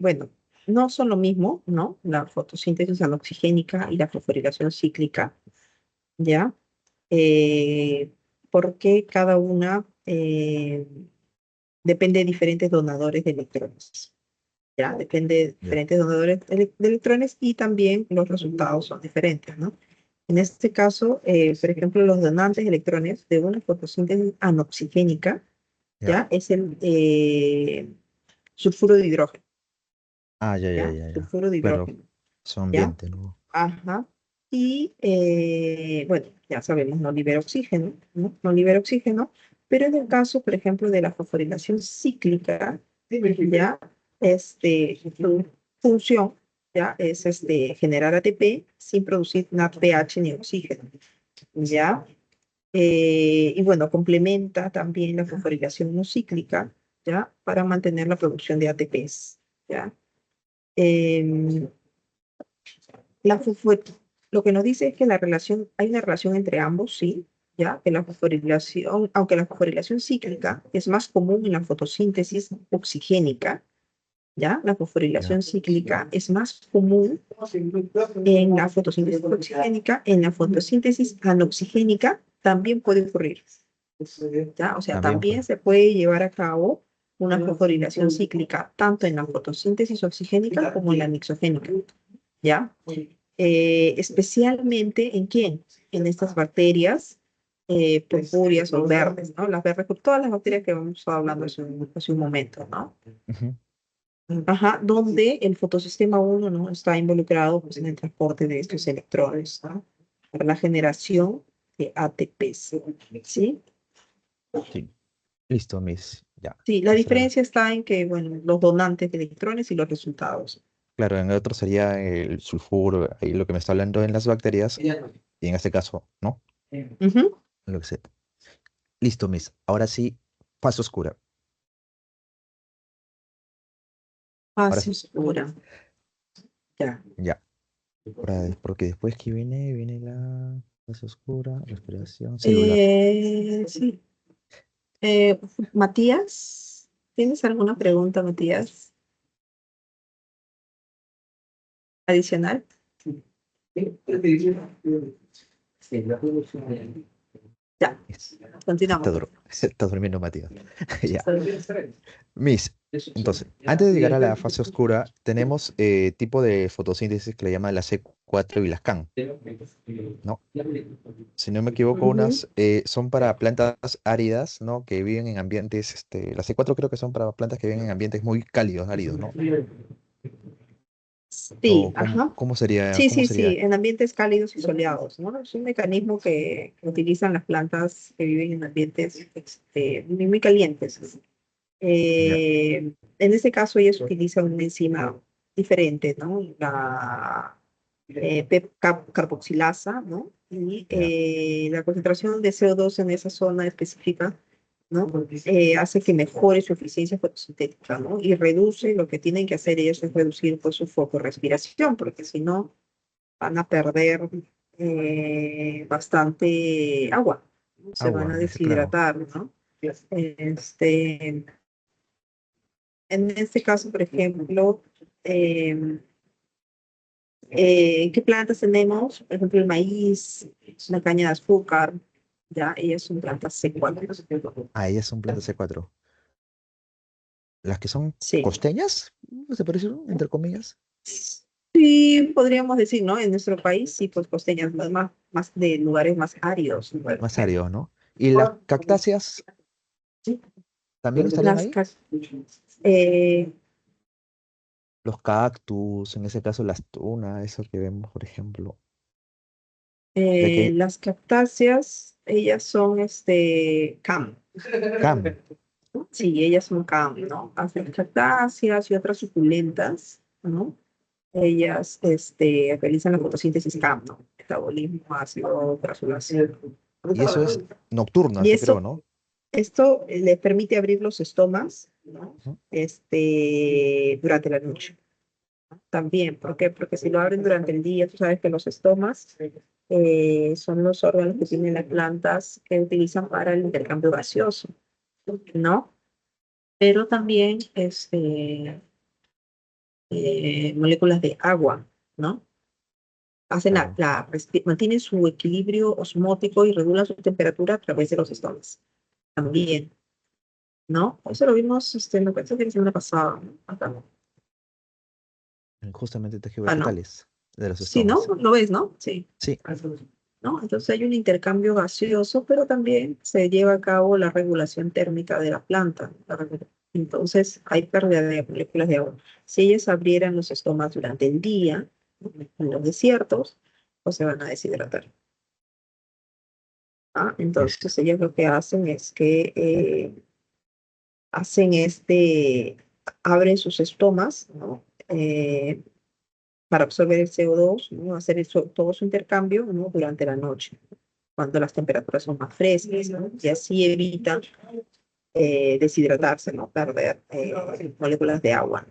bueno, no son lo mismo, ¿no? La fotosíntesis anoxigénica y la fosforilación cíclica, ¿ya? Porque cada una depende de diferentes donadores de electrones, ya, depende de Ya. diferentes donadores de electrones y también los resultados son diferentes, ¿no? En este caso, por ejemplo, los donantes de electrones de una fotosíntesis anoxigénica, Ya. ya, es el sulfuro de hidrógeno, Ah, ya, ya. sulfuro de Claro, hidrógeno, su ya, ambiente, ¿no? ajá. Y bueno, ya sabemos, no libera oxígeno, ¿no? No libera oxígeno, pero en el caso, por ejemplo, de la fosforilación cíclica, ya, su función, ya, es generar ATP sin producir NADPH ni oxígeno, ya. Y bueno, complementa también la fosforilación no cíclica, ya, para mantener la producción de ATPs, ya. Em, la fosfor- lo que nos dice es que hay una relación entre ambos, sí, ya, que la fosforilación, aunque la fosforilación cíclica es más común en la fotosíntesis oxigénica, ya, la Ya. fosforilación cíclica es más común en la fotosíntesis oxigénica, en la fotosíntesis anoxigénica también puede ocurrir, ya, o sea, También, también pues. se puede llevar a cabo una fosforilación cíclica tanto en la fotosíntesis oxigénica como en la mixogénica, ¿ya? Especialmente en quién, en estas bacterias purpúreas o verdes, ¿no? Las verdes, todas las bacterias que hemos estado hablando hace un momento, ¿no? Ujú. Ajá, donde el fotosistema 1, ¿no? Está involucrado, pues, en el transporte de estos electrones, ¿no? Para la generación de ATPs, ¿sí? Sí. Listo, Miss. Ya. Sí, la Esa era diferencia está en que, bueno, los donantes de electrones y los resultados. Claro, en el otro sería el sulfuro, ahí lo que me está hablando en las bacterias, y en este caso, ¿no? Ujú. Lo que sé. Listo, Miss. Ahora sí, fase oscura. Ahora Fase sí. oscura, ya. Ya. Porque después que viene la fase oscura, respiración celular. Sí. Matías, ¿tienes alguna pregunta, Matías? Adicional. Ya, Se está, continuamos. se está durmiendo Matías. Ya. Está bien. Miss, entonces, antes de llegar a la fase oscura, tenemos tipo de fotosíntesis que le llaman la C4 y las CAN, ¿no? Si no me equivoco, Ujú. unas son para plantas áridas, ¿no? Que viven en ambientes, las C4 creo que son para plantas que viven en ambientes muy cálidos, áridos, ¿no? Sí, O ajá. cómo Sí, sería? en ambientes cálidos y soleados, ¿no? Es un mecanismo que utilizan las plantas que viven en ambientes muy, muy calientes. Ya, En este caso, ellas utilizan una enzima diferente, ¿no? La carboxilasa, ¿no? Y ya. la concentración de CO2 en esa zona específica, ¿no? Hace que mejore su eficiencia fotosintética, ¿no? Y reduce, lo que tienen que hacer ellos es reducir, pues, su foco de respiración, porque si no van a perder bastante agua, ¿no? Se van Agua, a claro. deshidratar, ¿no? Este, en este caso, por ejemplo, eh, ¿qué plantas tenemos? Por ejemplo, el maíz, la caña de azúcar, ya, ellas son plantas secuaces. Ah, ellas son plantas C4. Las que son Sí. costeñas, ¿no se parece, entre comillas? Sí, podríamos decir, ¿no? En nuestro país, sí, pues costeñas, más de lugares más áridos, ¿no? Más áridos, ¿no? ¿Y las cactáceas también estarían Las, ahí? cas- eh, Los cactus, en ese caso las tunas, eso que vemos, por ejemplo. Ya que las cactáceas, ellas son CAM. Cam, Sí, ellas son CAM, ¿no? Las cactáceas y otras suculentas, ¿no? Ellas realizan la fotosíntesis CAM, ¿no? Metabolismo, ácido, grasulación. y eso es nocturno, Y así creo, ¿no? esto le permite abrir los estomas, ¿no? Ujú. Durante la noche. También, ¿por qué? Porque si lo abren durante el día, tú sabes que los estomas son los órganos que tienen las plantas que utilizan para el intercambio gaseoso, ¿no? Pero también moléculas de agua, ¿no? Claro. Mantienen su equilibrio osmótico y regulan su temperatura a través de los estomas. También, ¿no? Eso lo vimos, me parece que la semana pasada, ¿no? Acá. Justamente tejidos Ah, no. vegetales, de los Sí, ¿no? estomas. ¿Lo ves, no? Sí. Sí, ¿No? Entonces hay un intercambio gaseoso, pero también se lleva a cabo la regulación térmica de la planta. Entonces hay pérdida de moléculas de agua. Si ellas abrieran los estomas durante el día, ¿no? En los desiertos, pues se van a deshidratar. ¿Ah? es, Entonces ellas lo que hacen es que hacen abren sus estomas, ¿no? Para absorber el CO2, ¿no? Hacer todo su intercambio, ¿no? Durante la noche, cuando las temperaturas son más frescas, ¿no? Y así evitan deshidratarse, ¿no? Perder moléculas de agua.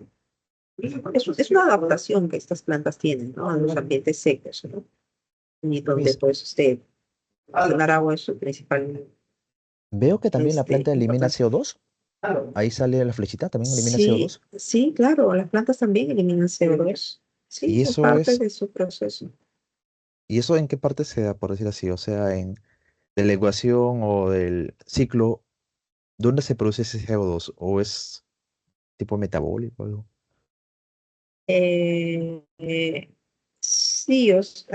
Es una adaptación que estas plantas tienen, ¿no? A los ambientes secos, ¿no? Y donde, mis, pues, ganar agua es su principal, veo que también la planta elimina importancia. CO2. Ahí sale la flechita, también elimina Sí, CO2. sí, claro, las plantas también eliminan CO2. Y Sí, es eso parte es, de su proceso. ¿y eso en qué parte se da, por decir así? O sea, de la ecuación o del ciclo, ¿dónde se produce ese CO2? ¿O es tipo metabólico o algo? Eh, eh, sí, es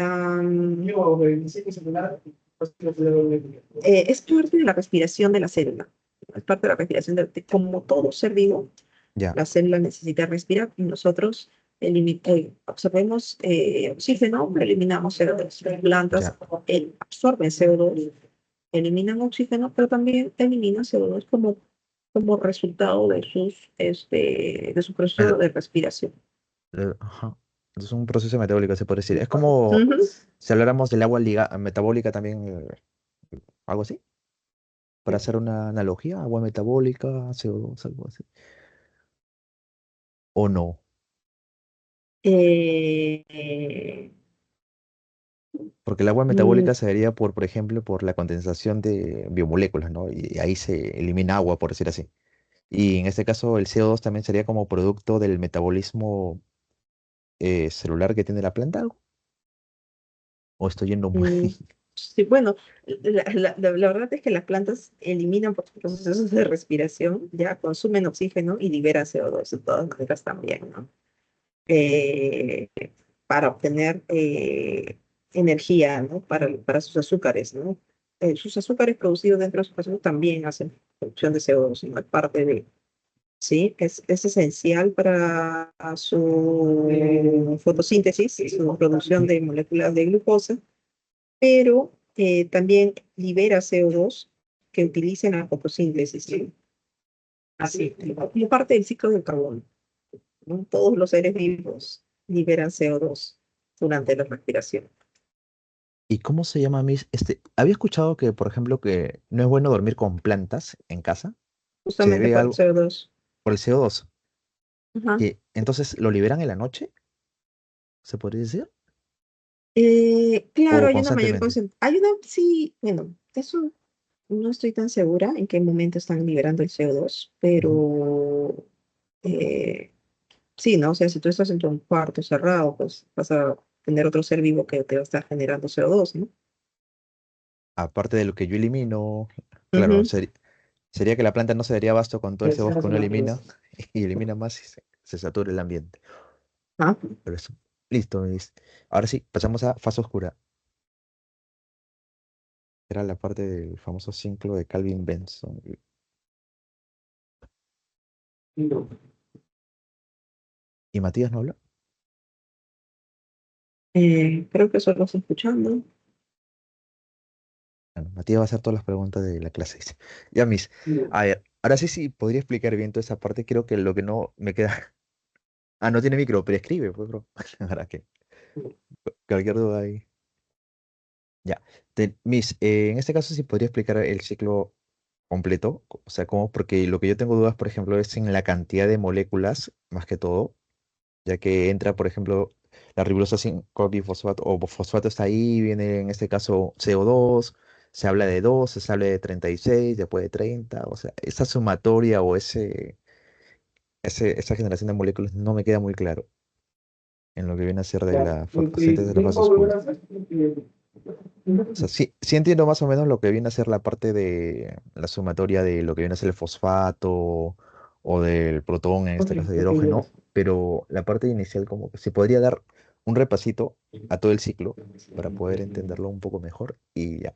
parte de la respiración de la célula. Es parte de la respiración como todo ser vivo, Ya, la célula necesita respirar y nosotros absorbemos oxígeno, pero eliminamos CO2. Las plantas ya. absorben CO2, eliminan oxígeno, pero también eliminan CO2 como resultado de su proceso El- de respiración. ajá. Es un proceso metabólico, se puede decir. Es como Ujú. si habláramos del agua metabólica también, algo así, para hacer una analogía, agua metabólica, CO2, algo así. ¿O no? Eh, eh, Porque el agua mm, metabólica se daría por ejemplo, por la condensación de biomoléculas, ¿no? Y ahí se elimina agua, por decir así. Y en este caso, el CO2 también sería como producto del metabolismo celular que tiene la planta, ¿algo? ¿O estoy yendo muy...? mm, sí, bueno, la verdad es que las plantas eliminan por sus procesos de respiración, ya consumen oxígeno y liberan CO2 de todas maneras también, ¿no? Eh, para obtener energía, ¿no? Para sus azúcares, ¿no? Sus azúcares producidos dentro de su proceso también hacen producción de CO2, ¿no? Es parte de, ¿sí? Es esencial para su fotosíntesis, su producción de moléculas de glucosa, pero también libera CO2 que utiliza en la fotosíntesis, ¿sí? Así, como parte del ciclo del carbono, ¿no? Todos los seres vivos liberan CO2 durante la respiración. ¿Y cómo se llama mis? Había escuchado que, por ejemplo, que no es bueno dormir con plantas en casa. Se Justamente debe a por el algo CO2. por el CO2. Ajá. Que entonces lo liberan en la noche, ¿se podría decir? Claro, O hay una mayor constantemente. concentración. Sí, bueno, eso no estoy tan segura en qué momento están liberando el CO2, Ujú. pero eh, sí, ¿no? O sea, si tú estás en tu cuarto cerrado, pues vas a tener otro ser vivo que te va a estar generando CO2, ¿no? Aparte de lo que yo elimino, claro, Ujú. sería que la planta no se daría abasto con todo el CO2 que uno elimina y elimina más y se satura el ambiente. Ah, Pero eso. Listo, ahora sí, pasamos a fase oscura. Era la parte del famoso ciclo de Calvin Benson. ¿Y Matías no habla? creo que eso lo estoy escuchando. Bueno, Matías va a hacer todas las preguntas de la clase, dice. Ya, a ver, ahora sí, sí, podría explicar bien toda esa parte. Creo que lo que no me queda. Ah, no tiene micro, pero escribe, pues, bro. Ahora que cualquier duda ahí. Ya. En este caso sí podría explicar el ciclo completo, o sea, cómo, porque lo que yo tengo dudas, por ejemplo, es en la cantidad de moléculas, más que todo, ya que entra, por ejemplo, la ribosa 5 bifosfato o fosfato está ahí, viene en este caso CO2, se habla de 2, se habla de 36, después de 30, o sea, esa sumatoria o esa generación de moléculas no me queda muy claro en lo que viene a ser de la fotosíntesis de la fase oscura. O sea, sí, sí entiendo más o menos lo que viene a ser la parte de la sumatoria de lo que viene a ser el fosfato o del protón, en este caso de hidrógeno, pero la parte inicial como que se podría dar un repasito a todo el ciclo para poder entenderlo un poco mejor y ya.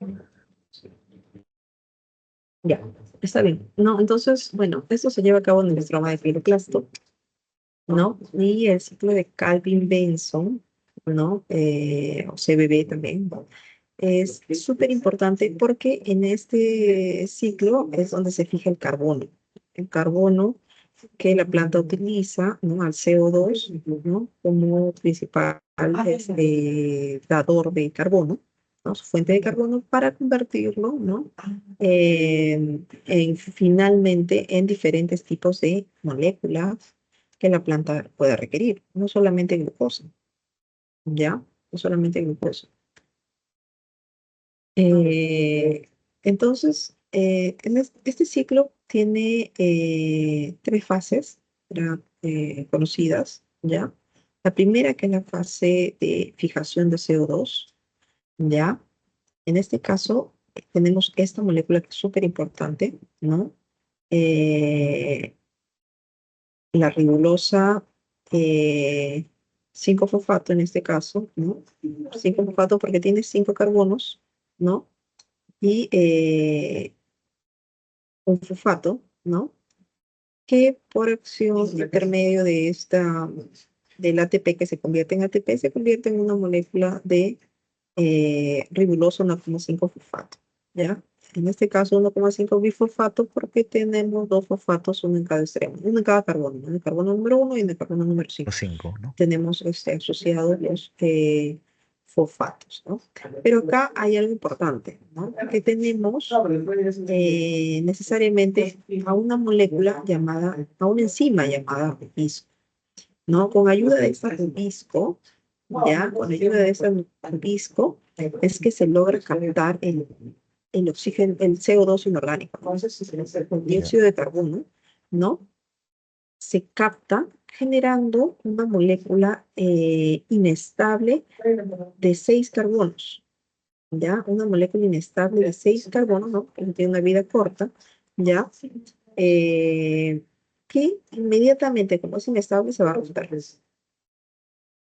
Ya, está bien. No, entonces, bueno, esto se lleva a cabo en el estroma de cloroplasto, ¿no? Y el ciclo de Calvin-Benson, ¿no? O CBB también, ¿no? Es súper importante porque en este ciclo es donde se fija el carbono. El carbono que la planta utiliza, ¿no? Al CO2, ¿no? Como principal dador de carbono, ¿no? Su fuente de carbono para convertirlo, ¿no? Finalmente en diferentes tipos de moléculas que la planta pueda requerir, no solamente glucosa, ¿ya? No solamente glucosa. Eh, entonces, este ciclo tiene tres fases, ¿verdad? Conocidas, ¿ya? La primera, que es la fase de fijación de CO2, ¿ya? En este caso, tenemos esta molécula que es súper importante, ¿no? Eh, la ribolosa 5-fosfato en este caso, ¿no? 5-fosfato porque tiene 5 carbonos, ¿no? Y un fosfato, ¿no? Que por acción intermedio de del ATP que se convierte en ATP, se convierte en una molécula de ribuloso 1,5 fosfato, ¿ya? En este caso 1,5 bifosfato porque tenemos dos fosfatos, uno en cada extremo, uno en cada carbono, en el carbono número 1 y en el carbono número 5 Los 5, ¿no? tenemos asociados los fosfatos, ¿no? Pero acá hay algo importante, ¿no? Que tenemos necesariamente a una molécula llamada, a una enzima llamada rubisco, ¿no? Con ayuda de esta rubisco, ya, con ayuda de esta rubisco, es que se logra captar el oxígeno, el CO2 inorgánico. Entonces, el dióxido de carbono, ¿no? Se capta generando una molécula inestable de 6 carbonos, ¿ya? Una molécula inestable de 6 carbonos, ¿no? Que tiene una vida corta, ¿ya? Que inmediatamente, como es inestable, se va a romper,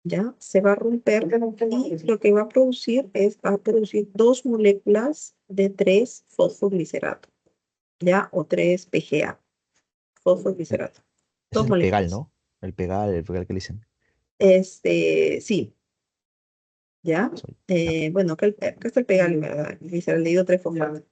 ¿ya? Se va a romper y lo que va a producir va a producir dos moléculas de 3-fosfoglicerato, ¿ya? O 3-PGA, fosfoglicerato. Ese Dos es el pegal, moléculas. ¿no? El pegal que le dicen. Sí, ¿ya? Ya. Bueno, acá está el pegal, ¿verdad? Dice el leído 3-fosfato.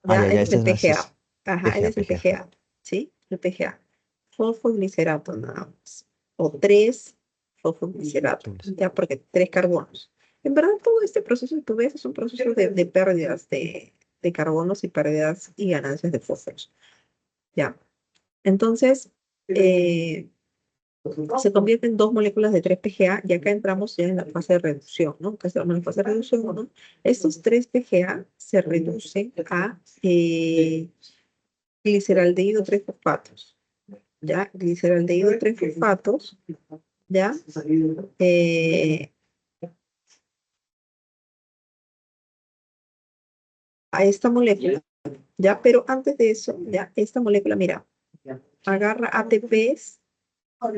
Ah, ¿Ya? ya, ya, Ese es ese el es más, es PGA. Ajá, ese PGA, es el PGA. PGA, ¿sí? El PGA. Fosfoglicerato, nada más. O 3-fosfoglicerato, ¿ya? Porque 3 carbonos. En verdad, todo este proceso que tú ves es un proceso de pérdidas de carbonos y pérdidas y ganancias de fósforos, ¿ya? Entonces, se convierte en dos moléculas de 3-PGA y acá entramos ya en la fase de reducción, ¿no? Acá estamos en la fase de reducción, ¿no? Estos 3-PGA se reducen a gliceraldehído 3-fosfatos, ¿ya? Gliceraldehído 3-fosfatos, ¿ya? Eh, a esta molécula, ¿ya? Pero antes de eso, ¿ya? Esta molécula, mira, agarra ATPs,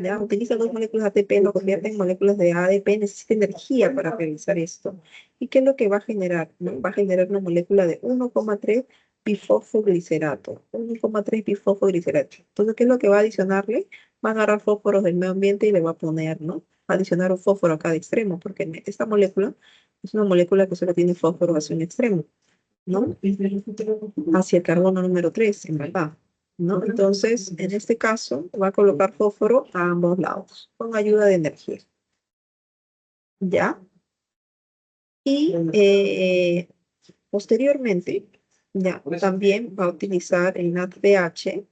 ¿ya? Utiliza dos moléculas de ATP, lo convierte en moléculas de ADP, necesita energía para realizar esto. ¿Y qué es lo que va a generar? ¿No? Va a generar una molécula de 1,3 bifosfoglicerato. 1,3 bifosfoglicerato. Entonces, ¿qué es lo que va a adicionarle? Va a agarrar fósforos del medio ambiente y le va a poner, ¿no? Va a adicionar un fósforo a cada extremo, porque esta molécula es una molécula que solo tiene fósforo hacia un extremo, ¿no? Hacia el carbono número 3, en verdad, ¿no? Entonces, en este caso, va a colocar fósforo a ambos lados, con ayuda de energía, ¿ya? Y posteriormente, ya, también va a utilizar el NADPH,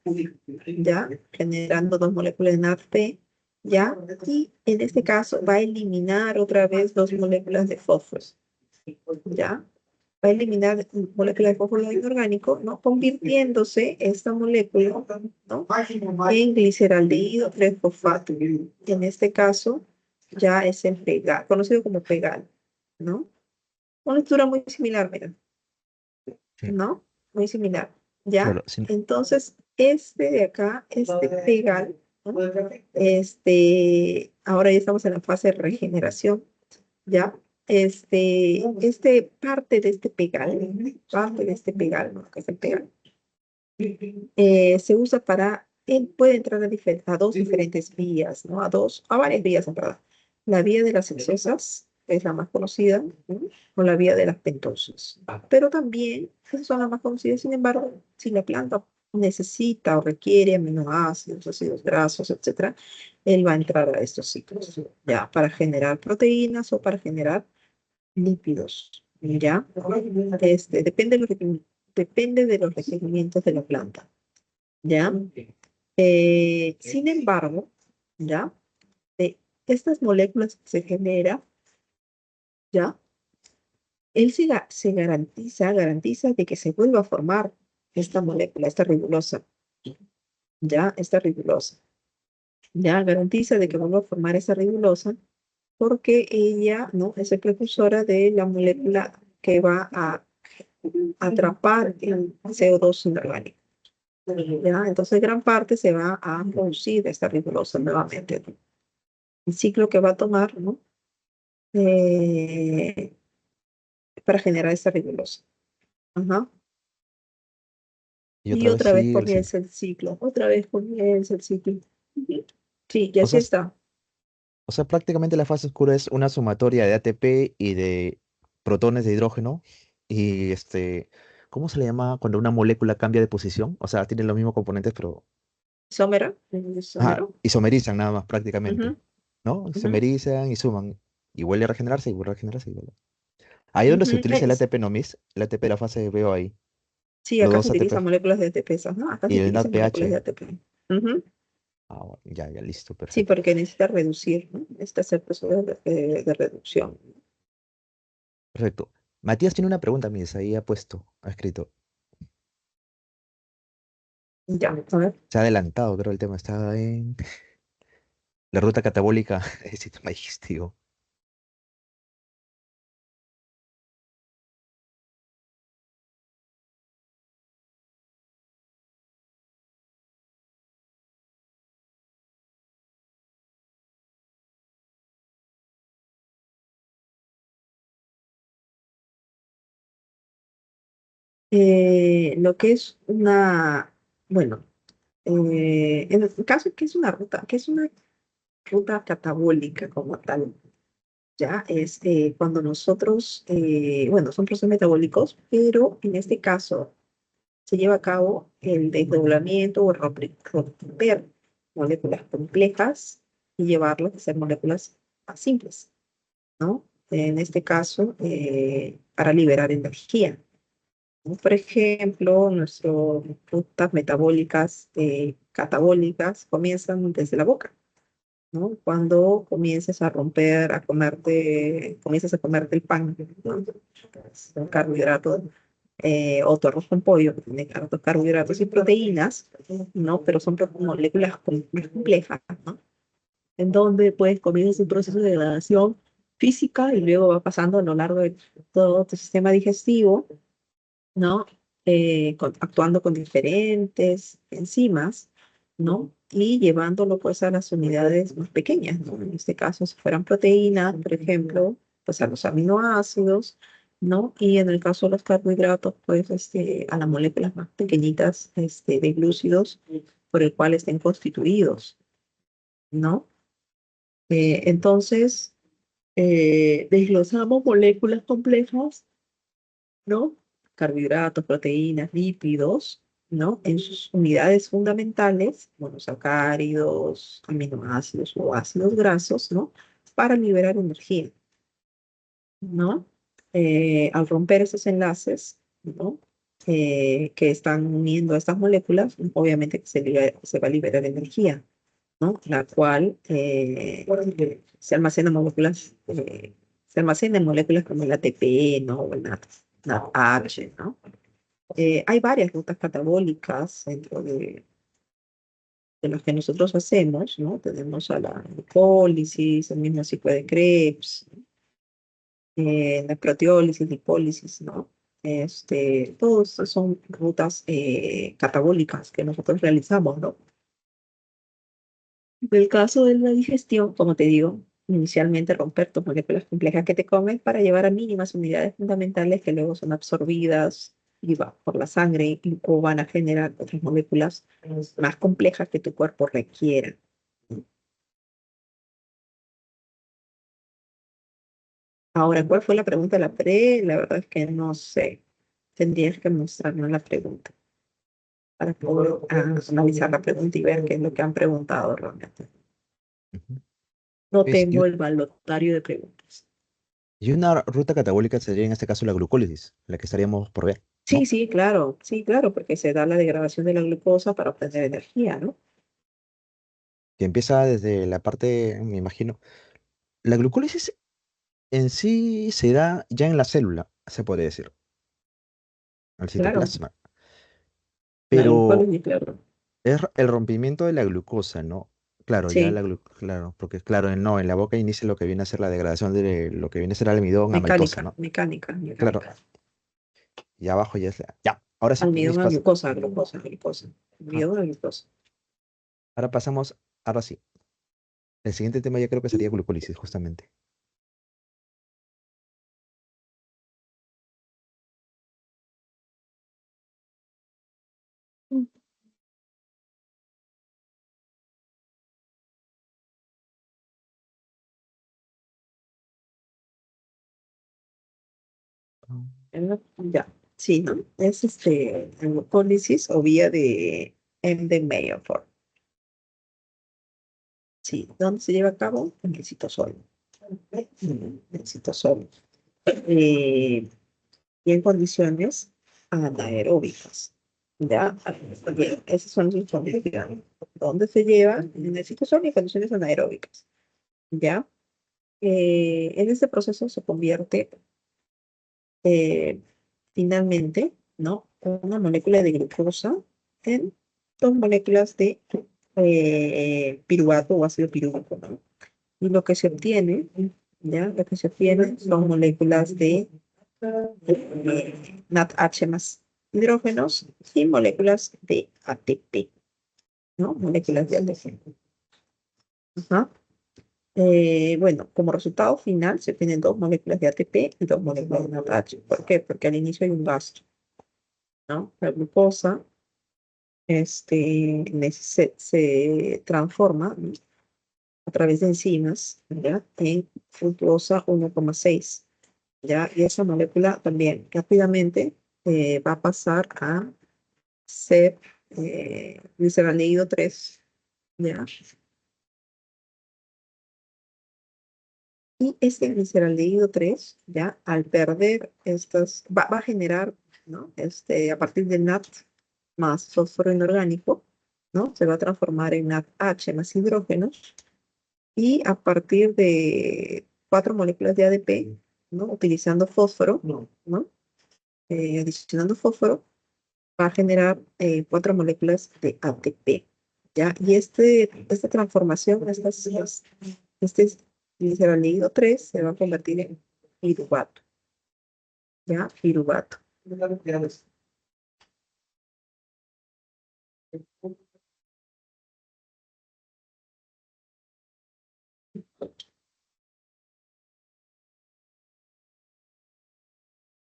ya, generando dos moléculas de NADP, ya, y en este caso va a eliminar otra vez dos moléculas de fósforo, ya. Va a eliminar moléculas de fósforo inorgánico, ¿no? Convirtiéndose esta molécula, ¿no? En gliceraldehído 3-fosfato. En este caso, ya es el pegal, conocido como pegal, ¿no? Una estructura muy similar, mira, Sí, ¿no? Muy similar, ¿ya? claro. Sí, Entonces, este de acá, este pegal, ¿no? Ahora ya estamos en la fase de regeneración, ¿ya? Parte de este pegal, ¿no? Que es el pegal, se usa él puede entrar a dos diferentes vías, ¿no? A varias vías en verdad. La vía de las exosas es la más conocida, ¿no? O la vía de las pentosas. Pero también, esas son las más conocidas, sin embargo, si la planta necesita o requiere aminoácidos, ácidos grasos, etcétera, él va a entrar a estos ciclos, ¿ya? Para generar proteínas o para generar lípidos, ¿ya? Depende de los requerimientos de la planta. ¿Ya? Sin embargo, ¿ya? De estas moléculas que se genera, ¿ya? Él se garantiza de que se vuelva a formar esta molécula, esta ribulosa, ¿ya? Esta ribulosa, ¿ya? Garantiza de que vuelva a formar esa ribulosa porque ella, ¿no? Es la precursora de la molécula que va a atrapar el CO2 inorgánico. ¿Ya? Entonces, gran parte se va a producir esta ribulosa nuevamente, ¿no? El ciclo que va a tomar, ¿no? Eh, para generar esta ribulosa. Ajá. Y Y otra vez otra vez sigue el ciclo. comienza el ciclo. Otra vez comienza el ciclo. Ujú. Sí, y O así sea, está. o sea, prácticamente la fase oscura es una sumatoria de ATP y de protones de hidrógeno. Y ¿cómo se le llama cuando una molécula cambia de posición? O sea, tienen los mismos componentes, pero Isómero. Isómero. isomerizan nada más prácticamente. Ujú, ¿No? ujú, Isomerizan y suman. Y vuelve a regenerarse y vuelve a regenerarse y vuelve. Ahí es donde se ujú. utiliza el ATP, ¿no, Miss? El ATP de la fase veo ahí. Sí, Los acá se dos utilizan ATP. moléculas de ATP, ¿no? Acá Y se el utilizan moléculas de NADPH. ATP. Ujú. Ah, bueno, ya, ya, listo, Sí, perfecto. porque necesita reducir, ¿no? Necesita hacer procesos de reducción. Perfecto. Matías tiene una pregunta, Miss, ahí ha escrito. Ya, a ver. Se ha adelantado, creo, el tema. Está en la ruta catabólica del sistema digestivo. Lo que es bueno, en el caso que es una ruta catabólica como tal, ya es cuando nosotros, bueno, son procesos metabólicos, pero en este caso se lleva a cabo el desdoblamiento o romper moléculas complejas y llevarlas a ser moléculas más simples, ¿no? En este caso, para liberar energía. ¿No? Por ejemplo, nuestras rutas metabólicas, catabólicas, comienzan desde la boca, ¿no? Cuando comienzas a comerte el pan, ¿no? Es un carbohidrato, o tu arroz con pollo, que tiene hartos carbohidratos y proteínas, ¿no? Pero son moléculas más complejas, ¿no? En donde, pues, comienzas un proceso de degradación física y luego va pasando a lo largo de todo tu sistema digestivo, ¿no? Actuando con diferentes enzimas, ¿no? Y llevándolo pues a las unidades más pequeñas, ¿no? En este caso, si fueran proteínas, por ejemplo, pues a los aminoácidos, ¿no? Y en el caso de los carbohidratos, pues a las moléculas más pequeñitas de glúcidos por el cual estén constituidos, ¿no? Entonces, desglosamos moléculas complejas, ¿no? Carbohidratos, proteínas, lípidos, ¿no? En sus unidades fundamentales, monosacáridos, aminoácidos o ácidos grasos, ¿no? Para liberar energía, ¿no? Al romper esos enlaces, ¿no? Que están uniendo a estas moléculas, obviamente que se va a liberar energía, ¿no? La cual se almacena en moléculas como el ATP, ¿no? O el NADH, ¿no? Hay varias rutas catabólicas dentro de las que nosotros hacemos, ¿no? Tenemos a la lipólisis, el mismo ciclo de Krebs, la proteólisis, lipólisis, ¿no? Todos estos son rutas catabólicas que nosotros realizamos, ¿no? En el caso de la digestión, como te digo, inicialmente romper tus moléculas complejas que te comes para llevar a mínimas unidades fundamentales que luego son absorbidas y va por la sangre o van a generar otras moléculas más complejas que tu cuerpo requiera. Ahora, ¿cuál fue la pregunta de la pre? La verdad es que no sé. Tendrías que mostrarme la pregunta para poder analizar la pregunta y ver qué es lo que han preguntado realmente. Ujú. No Es- y, tengo el balotario de preguntas. y una ruta catabólica sería en este caso la glucólisis, la que estaríamos por ver, ¿no? Sí, claro, porque se da la degradación de la glucosa para obtener energía, ¿no? Que empieza desde la parte, me imagino. La glucólisis en sí se da ya en la célula, se puede decir, al Claro, citoplasma. la Pero glucólisis, claro. es el rompimiento de la glucosa, ¿no? Claro, ya Sí, la glucosa, claro, porque claro, no, en la boca inicia lo que viene a ser la degradación de lo que viene a ser almidón a maltosa, ¿no? Claro, mecánica. y abajo ya es la... Ya, ahora sí, Almidón a glucosa, glucosa. ajá, Almidón a glucosa. ahora pasamos, ahora sí. El siguiente tema ya creo que sería glucólisis, justamente. Ya, sí, ¿no? Es glucólisis o vía de Embden-Meyerhoff. Sí, ¿dónde se lleva a cabo? En el citosol. En el citosol. Eh, y en condiciones anaeróbicas. ¿Ya? Bien, esos son sus condiciones. ¿Dónde se lleva? En el citosol y en condiciones anaeróbicas. ¿Ya? En este proceso se convierte eh, finalmente, ¿no? Una molécula de glucosa en dos moléculas de piruvato o ácido pirúvico, ¿no? Y lo que se obtiene, ¿ya? Lo que se obtiene son moléculas de NADH más hidrógenos y moléculas de ATP, ¿no? Moléculas de ATP. Ajá. Bueno, como resultado final se obtienen dos moléculas de ATP y dos moléculas de NADH. ¿Por qué? Porque al inicio hay un gasto, ¿no? La glucosa se transforma, ¿no? A través de enzimas, ¿ya? En fructosa 1,6, ¿ya? Y esa molécula también rápidamente va a pasar a ser gliceraldehído 3, ¿ya? Y este gliceraldehído 3, ¿ya? Al perder estas, va a generar, ¿no? A partir de NAT más fósforo inorgánico, ¿no? Se va a transformar en NADH más hidrógenos y a partir de cuatro moléculas de ADP, ¿no? Utilizando fósforo, ¿no? Adicionando fósforo, va a generar cuatro moléculas de ATP, ¿ya? Y esta transformación, este gliceraldehído 3 se va a convertir en piruvato, ¿ya? Piruvato.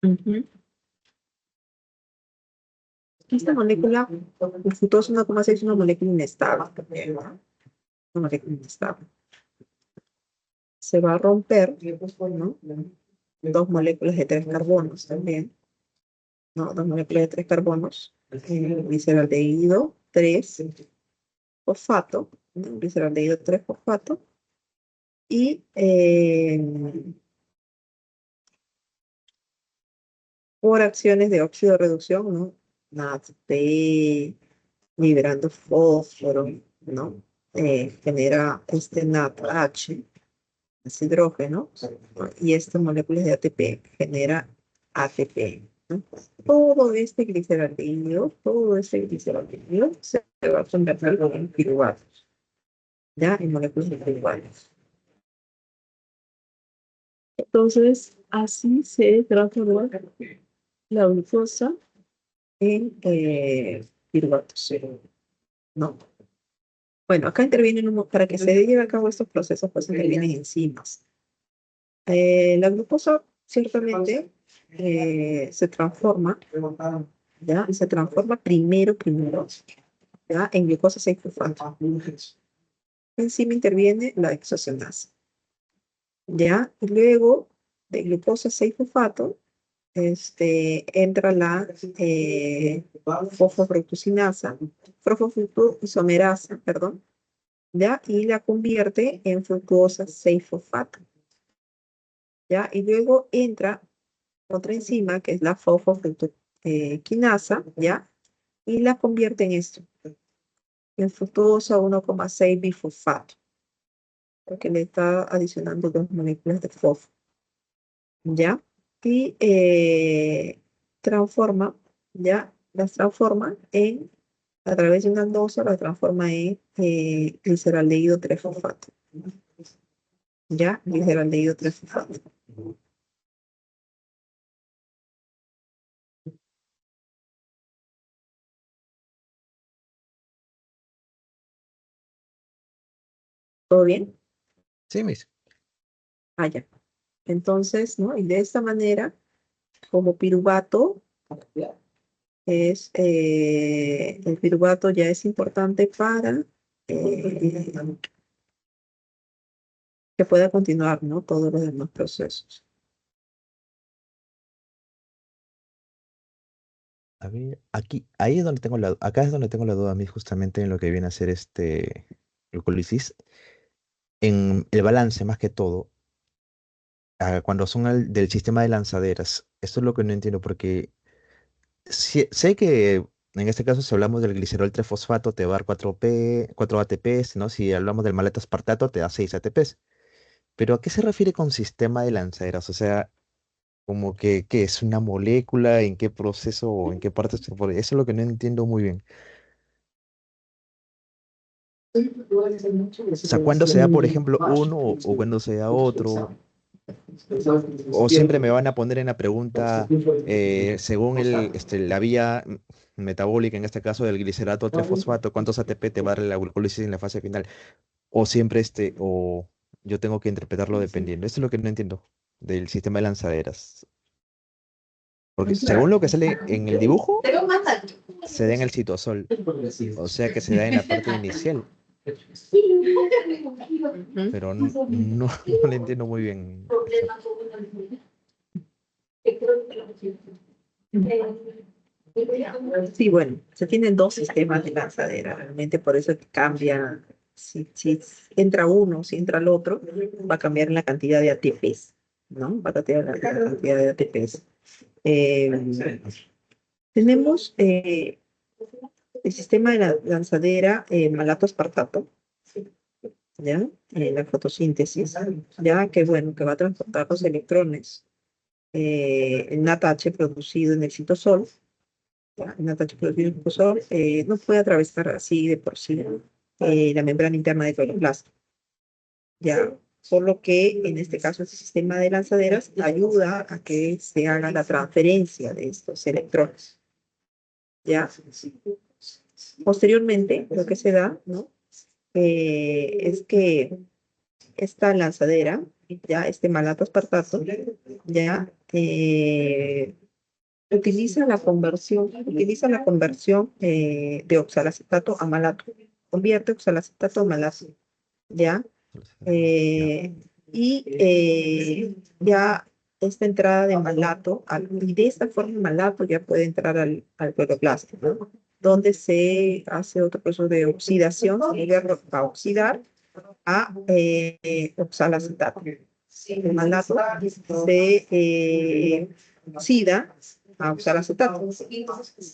Ujú. Esta molécula, el fructosa 1,6 es una molécula inestable también, ¿no? Una molécula inestable. Se va a romper, ¿no? Dos moléculas de tres carbonos también, ¿no? Dos moléculas de tres carbonos, gliceraldehído 3 fosfato, ¿no? Gliceraldehído 3 fosfato, y por acciones de óxido de reducción, ¿no? NADP, liberando fósforo, ¿no? Genera este NADH, es hidrógeno, ¿no? Y esta molécula de ATP genera ATP, ¿no? Todo este gliceraldehído se va a convertir en piruvatos, ¿ya? En moléculas de piruvatos. Entonces, así se transforma la glucosa en piruvatos, ¿no? Bueno, acá intervienen, para que se lleven a cabo estos procesos, pues intervienen enzimas. La glucosa ciertamente se transforma, ¿ya? Se transforma primero, ¿ya? En glucosa 6-fosfato. Encima interviene la hexocinasa, ¿ya? Y luego de glucosa 6-fosfato, entra la fosfofructoisomerasa, perdón, ¿ya? Y la convierte en fructuosa 6-fosfato, ¿ya? Y luego entra otra enzima que es la fosfofructoquinasa, ¿ya? Y la convierte en esto, en fructuosa 1,6 bifosfato, porque le está adicionando 2 moléculas de fosfo, ¿ya? Y transforma, ¿ya? Las transforma en, a través de una aldose, la transforma en gliceraldehído 3-fosfato, ¿ya? Gliceraldehído 3-fosfato. ¿Todo bien? Sí, Miss. Ah, ya. Entonces, ¿no? Y de esta manera, como piruvato, el piruvato ya es importante para que pueda continuar, ¿no? Todos los demás procesos. A ver, ahí es donde tengo acá es donde tengo la duda a mí justamente en lo que viene a ser glucólisis, en el balance más que todo, cuando son del sistema de lanzaderas. Esto es lo que no entiendo porque sé que en este caso si hablamos del glicerol 3-fosfato te va a dar 4 ATPs, ¿no? Si hablamos del maleta aspartato te da 6 ATPs. Pero ¿a qué se refiere con sistema de lanzaderas? O sea, como que, ¿qué es una molécula? ¿En qué proceso o en qué parte se pone? Eso es lo que no entiendo muy bien. O sea, ¿cuándo se da, por ejemplo, uno o cuándo se da otro? O siempre me van a poner en la pregunta, según la vía metabólica, en este caso del glicerato 3-fosfato, ¿cuántos ATP te va a dar la glucólisis en la fase final? O siempre o yo tengo que interpretarlo dependiendo. Esto es lo que no entiendo del sistema de lanzaderas. Porque según lo que sale en el dibujo, se da en el citosol. O sea que se da en la parte inicial. Ujú. Pero no, no le entiendo muy bien eso. Sí, bueno, se tienen dos sistemas de lanzadera, realmente por eso es que cambia. Si entra uno, si entra el otro, va a cambiar la cantidad de ATPs, ¿no? Va a cambiar la cantidad de ATPs. Eh, tenemos el sistema de la lanzadera malato aspartato, ¿ya? La fotosíntesis, ya que bueno, que va a transportar los electrones, el NADH producido en el citosol, ¿ya? El NADH producido en el citosol no puede atravesar así de por sí la membrana interna del cloroplasto, ya. Solo que en este caso el sistema de lanzaderas ayuda a que se haga la transferencia de estos electrones, ¿ya? Posteriormente, lo que se da, ¿no? Es que esta lanzadera, ya este malato aspartato, ya utiliza la conversión de oxalacetato a malato, convierte oxalacetato a malato, ya. Ya. Eh, y ya esta entrada de malato, y de esta forma el malato ya puede entrar al cloroplasto, ¿no? Donde se hace otro proceso de oxidación, se vuelve a oxidar a oxalacetato. El malato se oxida a oxalacetato,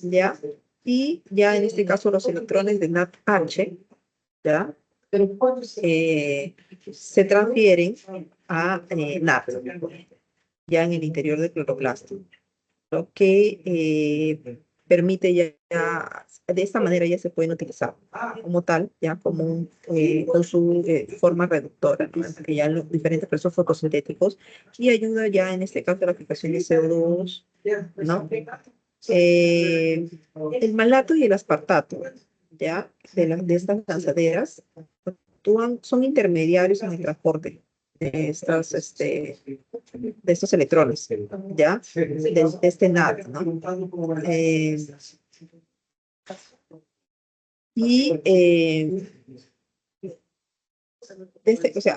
¿ya? Y ya en este caso los electrones de NADH, ¿ya? Se transfieren a NAD, ya en el interior del cloroplasto. Lo que permite de esta manera ya se pueden utilizar como tal, ya como con su forma reductora, ¿no? Que ya los diferentes procesos fotosintéticos y ayuda ya en este caso a la fijación de CO2, ¿no? Eh, el malato y el aspartato, ya, de estas lanzaderas, son intermediarios en el transporte de estos electrones, ¿ya? De este NAT, ¿no? Y o sea,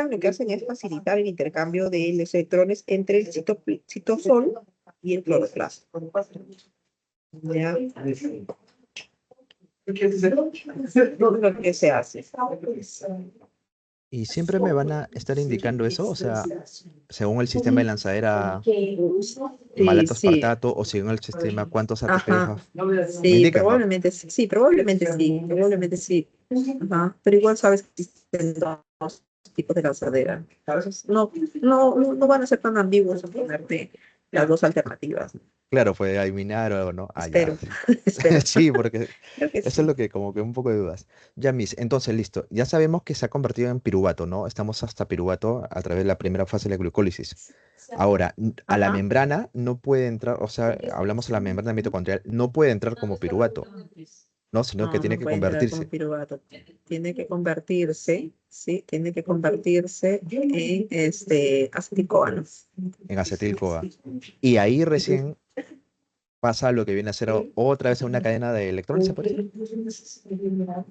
lo que hacen es facilitar el intercambio de los electrones entre el citosol y el cloroplasto. ¿Ya? Lo que se hace. ¿Y siempre me van a estar indicando eso? O sea, según el sistema de lanzadera malato Sí. aspartato o según el sistema cuántos ATP Ajá. me Sí, indican, ¿no? probablemente sí. Sí, probablemente sí. Ajá. Pero igual sabes que existen dos tipos de lanzadera. Entonces, no van a ser tan ambiguos en ponerte las dos alternativas. Claro, puede eliminar o algo, ¿no? Ah, ya. Espero, espero. Sí, porque Creo que eso es sí. lo que como que un poco de dudas. Ya, Miss, entonces listo. Ya sabemos que se ha convertido en piruvato, ¿no? Estamos hasta piruvato a través de la primera fase de la glucólisis. Ahora, a la Ajá. membrana no puede entrar, o sea, hablamos de la membrana mitocondrial, no puede entrar como piruvato, ¿no? Sino que No, tiene no que puede entrar como convertirse piruvato. Tiene que convertirse, sí, tiene que convertirse en acetil-CoA. en acetil-CoA. Y ahí recién pasa lo que viene a ser otra vez una cadena de electrones, ¿se puede decir?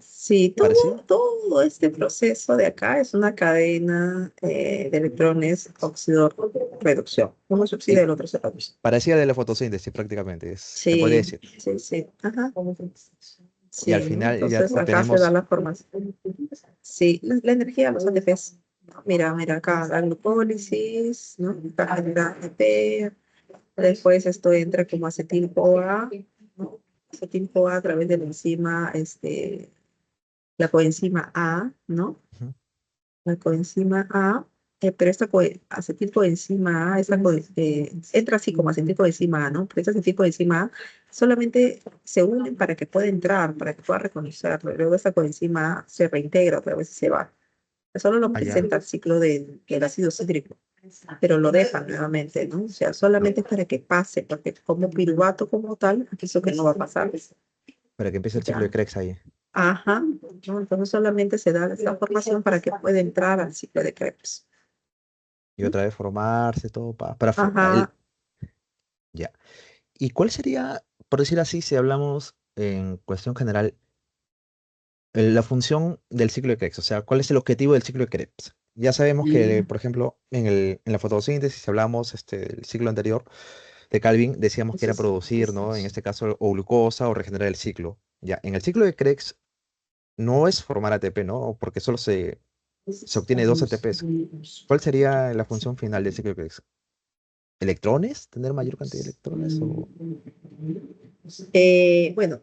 Sí, ¿Parecido? todo este proceso de acá es una cadena de electrones óxido-reducción. Uno se oxida y Y el otro se reduce. parecida de la fotosíntesis prácticamente, se podría Sí, decir. sí, sí. Ajá. Y al Sí, ¿no? final ya Entonces acá se da tenemos, la formación. Sí, la energía de los ATPs. Mira, acá la glucólisis, ¿no? Acá genera ATP. Después esto entra como acetil-CoA, ¿no? Acetil-CoA a través de la enzima, la coenzima A, ¿no? ujú, La coenzima A, pero esta acetilcoenzima A, entra así como acetilcoenzima A, ¿no? Pero esta acetilcoenzima A solamente se unen para que pueda entrar, para que pueda reconocerlo. Luego esta coenzima A se reintegra otra vez y se va. Solo lo allá, presenta el ciclo del ácido cítrico, pero lo deja nuevamente, ¿no? O sea, no, solamente es para que pase, porque como piruvato como tal, eso que no va a pasar. para que empiece el ciclo de Ya. Krebs ahí. Ajá, ¿no? Entonces solamente se da esta formación para que pueda entrar al ciclo de Krebs. Y otra vez formarse, todo para Ajá, ya. ¿Y cuál sería, por decir así, si hablamos en cuestión general, la función del ciclo de Krebs? O sea, ¿cuál es el objetivo del ciclo de Krebs? Ya sabemos que, por ejemplo, en la fotosíntesis, si hablamos del ciclo anterior de Calvin, decíamos que era producir, ¿no? En este caso, o glucosa o regenerar el ciclo. Ya, en el ciclo de Krebs no es formar ATP, ¿no? Porque solo se obtiene dos ATPs. ¿Cuál sería la función final del ciclo de Krebs? ¿Electrones? ¿Tener mayor cantidad de electrones? O... bueno,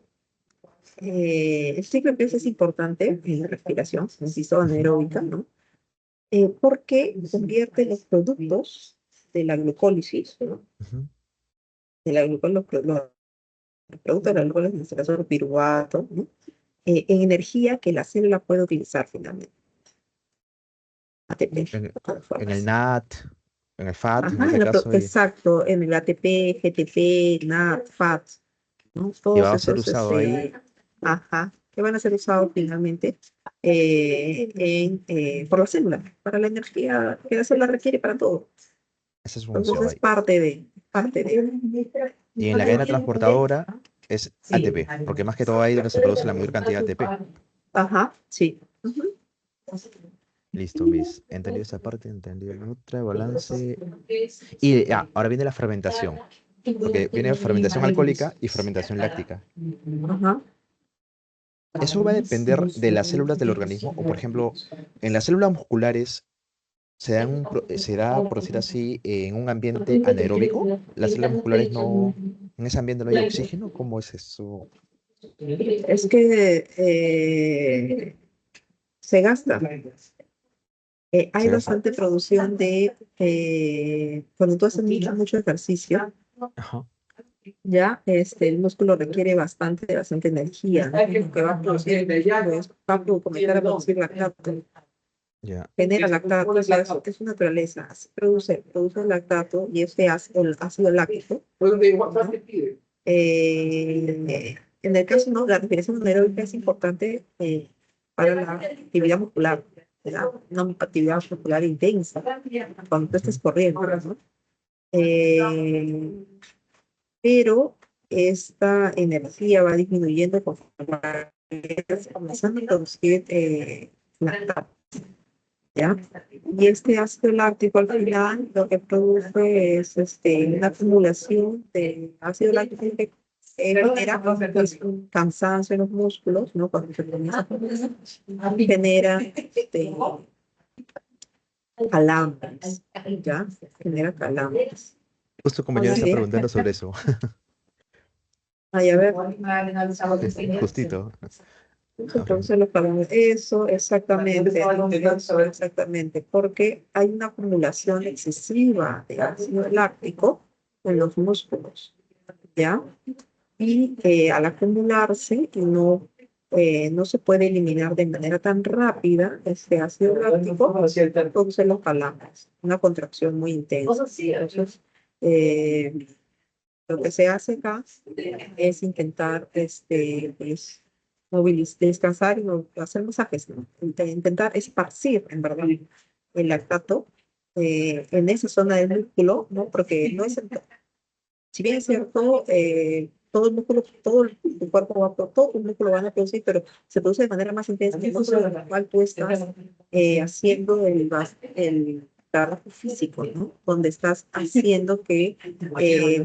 el ciclo de Krebs es importante en la respiración, insisto, Ujú, anaeróbica, ¿no? Porque convierte los productos de la glucólisis, ¿no? ujú. De la glucólisis, los productos de la glucólisis, en este caso el piruvato, ¿no? En energía que la célula puede utilizar finalmente, ATP, En, de todas en el formas. NAT, en el FAT, en Ajá, este caso, exacto, en el ATP, GTP, NAT, FAT, ¿no? y Todos va a ser esos, usado ahí. ajá, que van a ser usados finalmente por la célula, para la energía que la célula requiere para todo. Esa es su Entonces función es ahí. parte de. Y en la cadena transportadora es ATP, porque más que todo ahí es donde se produce la mayor cantidad de ATP. Ajá, sí. Ujú. Listo, mis. Entendido esa parte, entendido la otra, balance. Y ya, ahora viene la fermentación, porque viene fermentación alcohólica y fermentación láctica. Ajá. Eso va a depender de las células del organismo, o por ejemplo, en las células musculares se da, por decir así, en un ambiente anaeróbico. Las células musculares no, en ese ambiente no hay oxígeno. ¿Cómo es eso? Es que se gasta. Hay ¿Se gasta? bastante producción cuando tú haces mucho ejercicio, Ajá. ya el músculo requiere bastante energía, ¿no? Lo que va a producir, pues, va a comenzar a producir lactato, Ya. genera lactato, o sea, es su naturaleza, así produce lactato y ese el ácido láctico. En el caso, ¿no? La respiración anaeróbica es importante para la actividad muscular, ¿verdad? Una actividad muscular intensa, cuando tú estés corriendo, ¿no? Eh, pero esta energía va disminuyendo conforme vas comenzando a producir lactato, ¿ya? Y este ácido láctico al final lo que produce es una acumulación de ácido láctico que genera pues, un cansancio en los músculos, ¿no? Cuando se comienza a comer, genera calambres, ¿ya? Genera calambres. Justo compañero está Sí. preguntando sobre eso. Ay, a ver. Justito. Se producen los calambres. Eso, exactamente, ¿no? Eso, exactamente, porque hay una acumulación excesiva de ácido láctico en los músculos, ¿ya? Y al acumularse no se puede eliminar de manera tan rápida este ácido láctico, produce los calambres, una contracción muy intensa. Entonces, lo que se hace acá es intentar pues, descansar y hacer masajes, ¿no? Intentar esparcir, en verdad, el lactato en esa zona del músculo, ¿no? Porque no es si bien es cierto, todo el músculo, todo el cuerpo va, todo el músculo van a producir, pero se produce de manera más intensa en el músculo en el cual tú estás haciendo el trabajo físico, ¿no? Donde estás haciendo que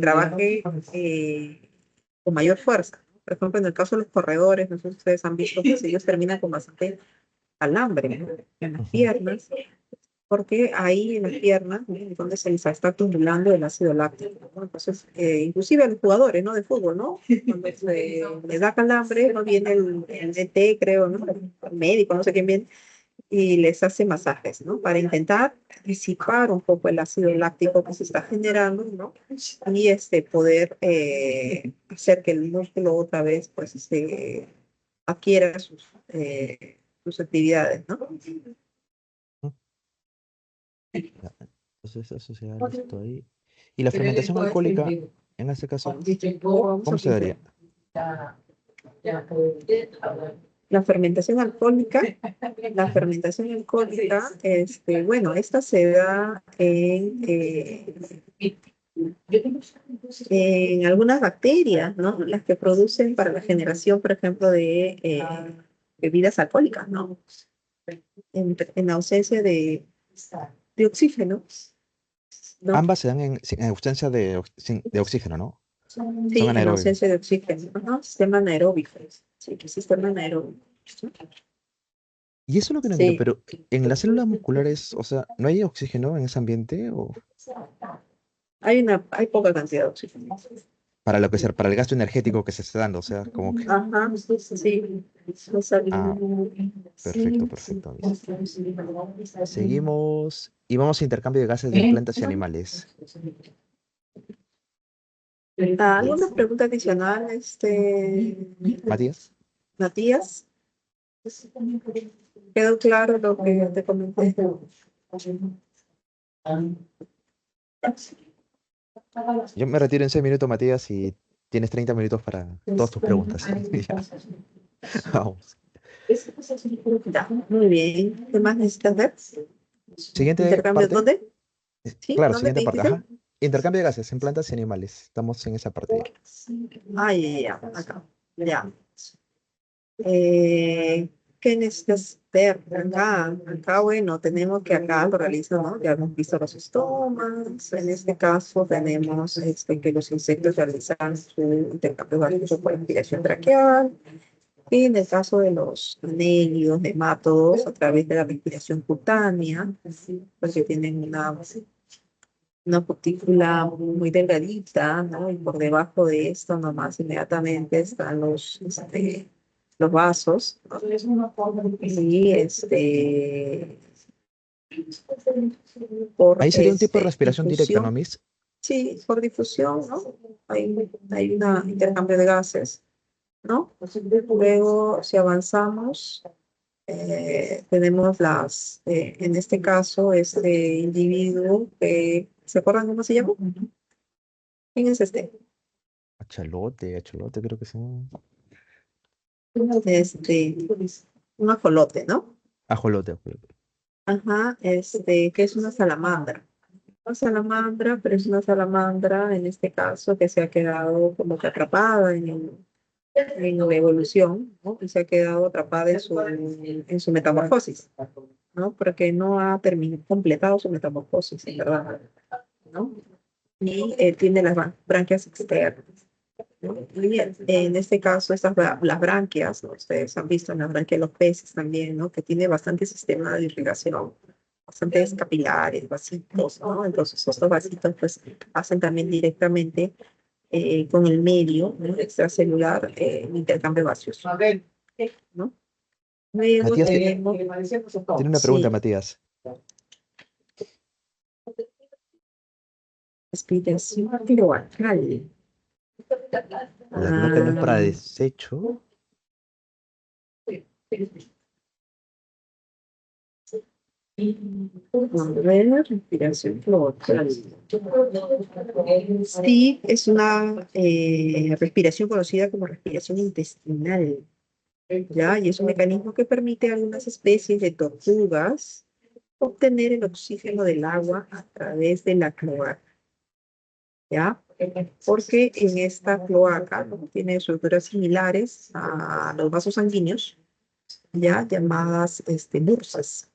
trabaje con mayor fuerza. Por ejemplo, en el caso de los corredores, no sé si ustedes han visto que ellos terminan con bastante alambre, ¿no? En las piernas, porque ahí en las piernas, ¿no? Es donde se les está acumulando el ácido láctico, ¿no? Entonces, inclusive a los jugadores, ¿no? De fútbol, ¿no? Cuando les da calambre, no viene el DT, creo, ¿no? El médico, no sé quién viene, y les hace masajes, ¿no? Para intentar disipar un poco el ácido láctico que se está generando, ¿no? Y poder hacer que el músculo otra vez, pues, adquiera sus actividades, ¿no? Ya. Entonces eso se da listo ahí. Y la fermentación alcohólica, en este caso, ¿cómo se daría? La fermentación alcohólica, bueno, esta se da en algunas bacterias, ¿no? Las que producen para la generación, por ejemplo, de bebidas alcohólicas, ¿no? En ausencia de oxígeno, ¿no? Ambas se dan en ausencia de oxígeno, ¿no? Son Sí, en anaerobios. ausencia de oxígeno. Ajá, sistema anaeróbico. Sí, que sistema anaeróbico. Y eso es lo que no entiendo, Sí. pero en las células musculares, o sea, ¿no hay oxígeno en ese ambiente? ¿O Hay poca cantidad de oxígeno. para lo que sea, para el gasto energético que se está dando? O sea, como que. Ajá, sí. Ah, perfecto, perfecto. Seguimos y vamos a intercambio de gases de plantas y animales. ¿Alguna pregunta adicional, Matías, Matías? ¿Quedó claro lo que te comenté? yo me retiro en 6 minutos, Matías, y tienes 30 minutos para todas tus preguntas. Ya, vamos. Ya, muy bien. ¿Qué más necesitas ver? Siguiente ¿Intercambio parte. dónde? ¿Sí? Claro, ¿Dónde me siguiente parte. dijiste? Ajá. Intercambio de gases en plantas y animales. Estamos en esa parte ya. Ah, ya, acá. Ya. ¿Qué necesitas ver acá? Acá, bueno, tenemos que acá lo realizan, ¿no? Ya hemos visto los estomas. En este caso tenemos que los insectos realizan su intercambio gaseoso por respiración traqueal. Y en el caso de los anélidos, nematodos, a través de la respiración cutánea, porque tienen una cutícula muy delgadita, ¿no? Y por debajo de esto nomás inmediatamente están los vasos, ¿no? Y por Ahí sería un tipo de respiración directa, ¿no, infusión, Miss? Sí, por difusión, ¿no? Hay un intercambio de gases, ¿no? Luego, si avanzamos, tenemos en este caso, este individuo, ¿se acuerdan cómo se llama? ¿Quién es este? Acholote, creo que sí. Este, un ajolote, ¿no? Ajolote. Ajá, que es una salamandra. Una salamandra, pero es una salamandra, en este caso, que se ha quedado como que atrapada en la evolución, ¿no? Y se ha quedado atrapada en su metamorfosis, ¿no? Porque no ha completado su metamorfosis, en verdad, ¿no? Y tiene las branquias externas, ¿no? Y en este caso, las branquias, ¿no? Ustedes han visto en las branquias de los peces también, ¿no? Que tiene bastante sistema de irrigación, bastantes capilares, vasitos, ¿no? Entonces, estos vasitos, pues, hacen también directamente con el medio, ¿no? Extracelular, el intercambio gaseoso, ¿no? Luego Matías, tenemos, tiene una pregunta, sí, Matías. respiración cloacal. La cloaca no es para Ah, desecho. a ver, respiración cloacal. Sí, es una respiración conocida como respiración intestinal, ¿ya? Y es un mecanismo que permite a algunas especies de tortugas obtener el oxígeno del agua a través de la cloaca, ¿ya? Porque en esta cloaca, ¿no? Tiene estructuras similares a los vasos sanguíneos, ¿ya? Llamadas bursas,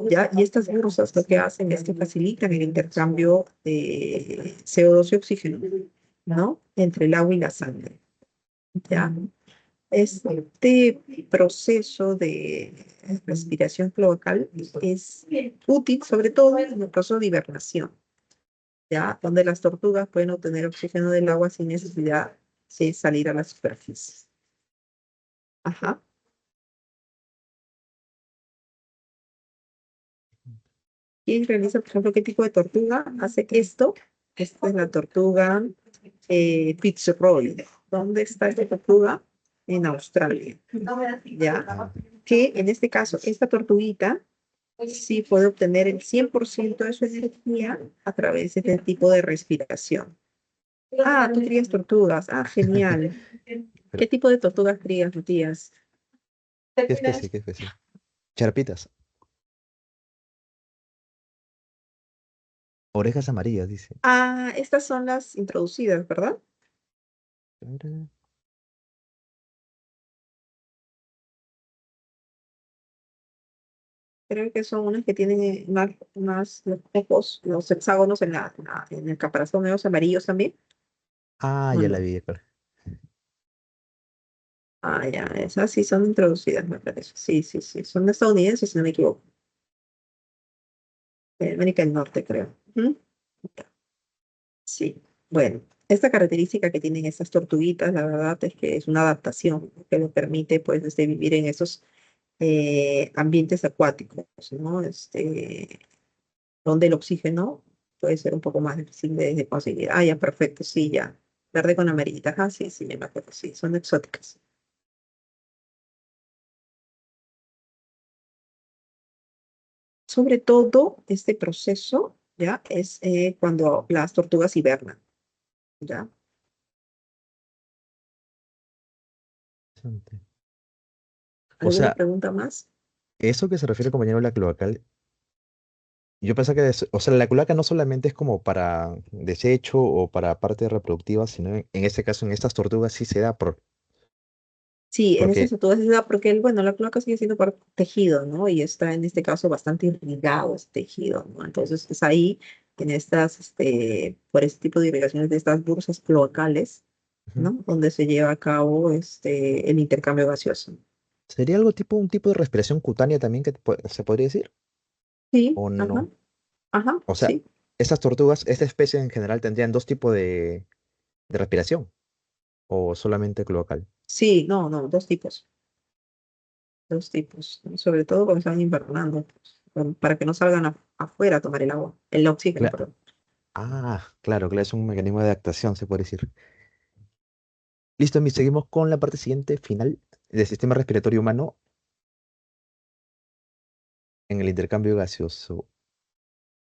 ¿ya? Y estas bursas lo que hacen es que facilitan el intercambio de CO2 y oxígeno, ¿no? Entre el agua y la sangre, ¿ya? Este proceso de respiración cloacal es útil, sobre todo en el proceso de hibernación, ¿ya? Donde las tortugas pueden obtener oxígeno del agua sin necesidad de salir a la superficie. Ajá. ¿Quién realiza, por ejemplo, qué tipo de tortuga hace esto? Esta es la tortuga Fitzroy. ¿Dónde está esta tortuga? En Australia, ¿ya? Ah, Que en este caso, esta tortuguita sí puede obtener el 100% de su energía a través de este tipo de respiración. Ah, tú crías tortugas. Ah, genial. pero, ¿Qué tipo de tortugas crías, Matías? ¿qué especie? ¿Qué especie? Charpitas. Orejas amarillas, dice. Ah, estas son las introducidas, ¿verdad? Creo que son unas que tienen los ojos, los hexágonos en el caparazón, de los amarillos también. Ah, ¿O ya la no? vi. Claro. Ah, ya, esas sí son introducidas, me parece. Sí, sí, sí. Son estadounidenses, si no me equivoco. De América del Norte, creo. Ujú. Sí. Bueno, esta característica que tienen estas tortuguitas, la verdad es que es una adaptación que les permite, pues, vivir en esos ambientes acuáticos, ¿no? Donde el oxígeno puede ser un poco más difícil de conseguir. Ah, ya, perfecto, sí, ya. Verde con amarillita. Ah, sí, sí, ya me acuerdo, sí, son exóticas. Sobre todo, este proceso, ¿ya? Es cuando las tortugas hibernan, ¿ya? Interesante. O ¿Alguna sea, pregunta más? eso que se refiere, compañero, a la cloacal, yo pensaba que, o sea, la cloaca no solamente es como para desecho o para parte reproductiva, sino en este caso, en estas tortugas sí se da Sí, en esas porque, tortugas se da porque, bueno, la cloaca sigue siendo tejido, ¿no? Y está en este caso bastante irrigado ese tejido, ¿no? Entonces es ahí, por este tipo de irrigaciones de estas bursas cloacales, ujú, ¿no? Donde se lleva a cabo el intercambio gaseoso. sería algo tipo, un tipo de respiración cutánea también que se podría decir, Sí, o ajá, no. ajá, O sea, sí. estas tortugas, esta especie en general tendrían dos tipos de respiración, o solamente cloacal. Sí, no, no, dos tipos, ¿no? Sobre todo cuando están invernando, pues, para que no salgan afuera a tomar el agua, el oxígeno, Cla- perdón. Claro, claro, es un mecanismo de adaptación, se puede decir. Listo, mi, seguimos con la parte siguiente, final, del sistema respiratorio humano en el intercambio gaseoso.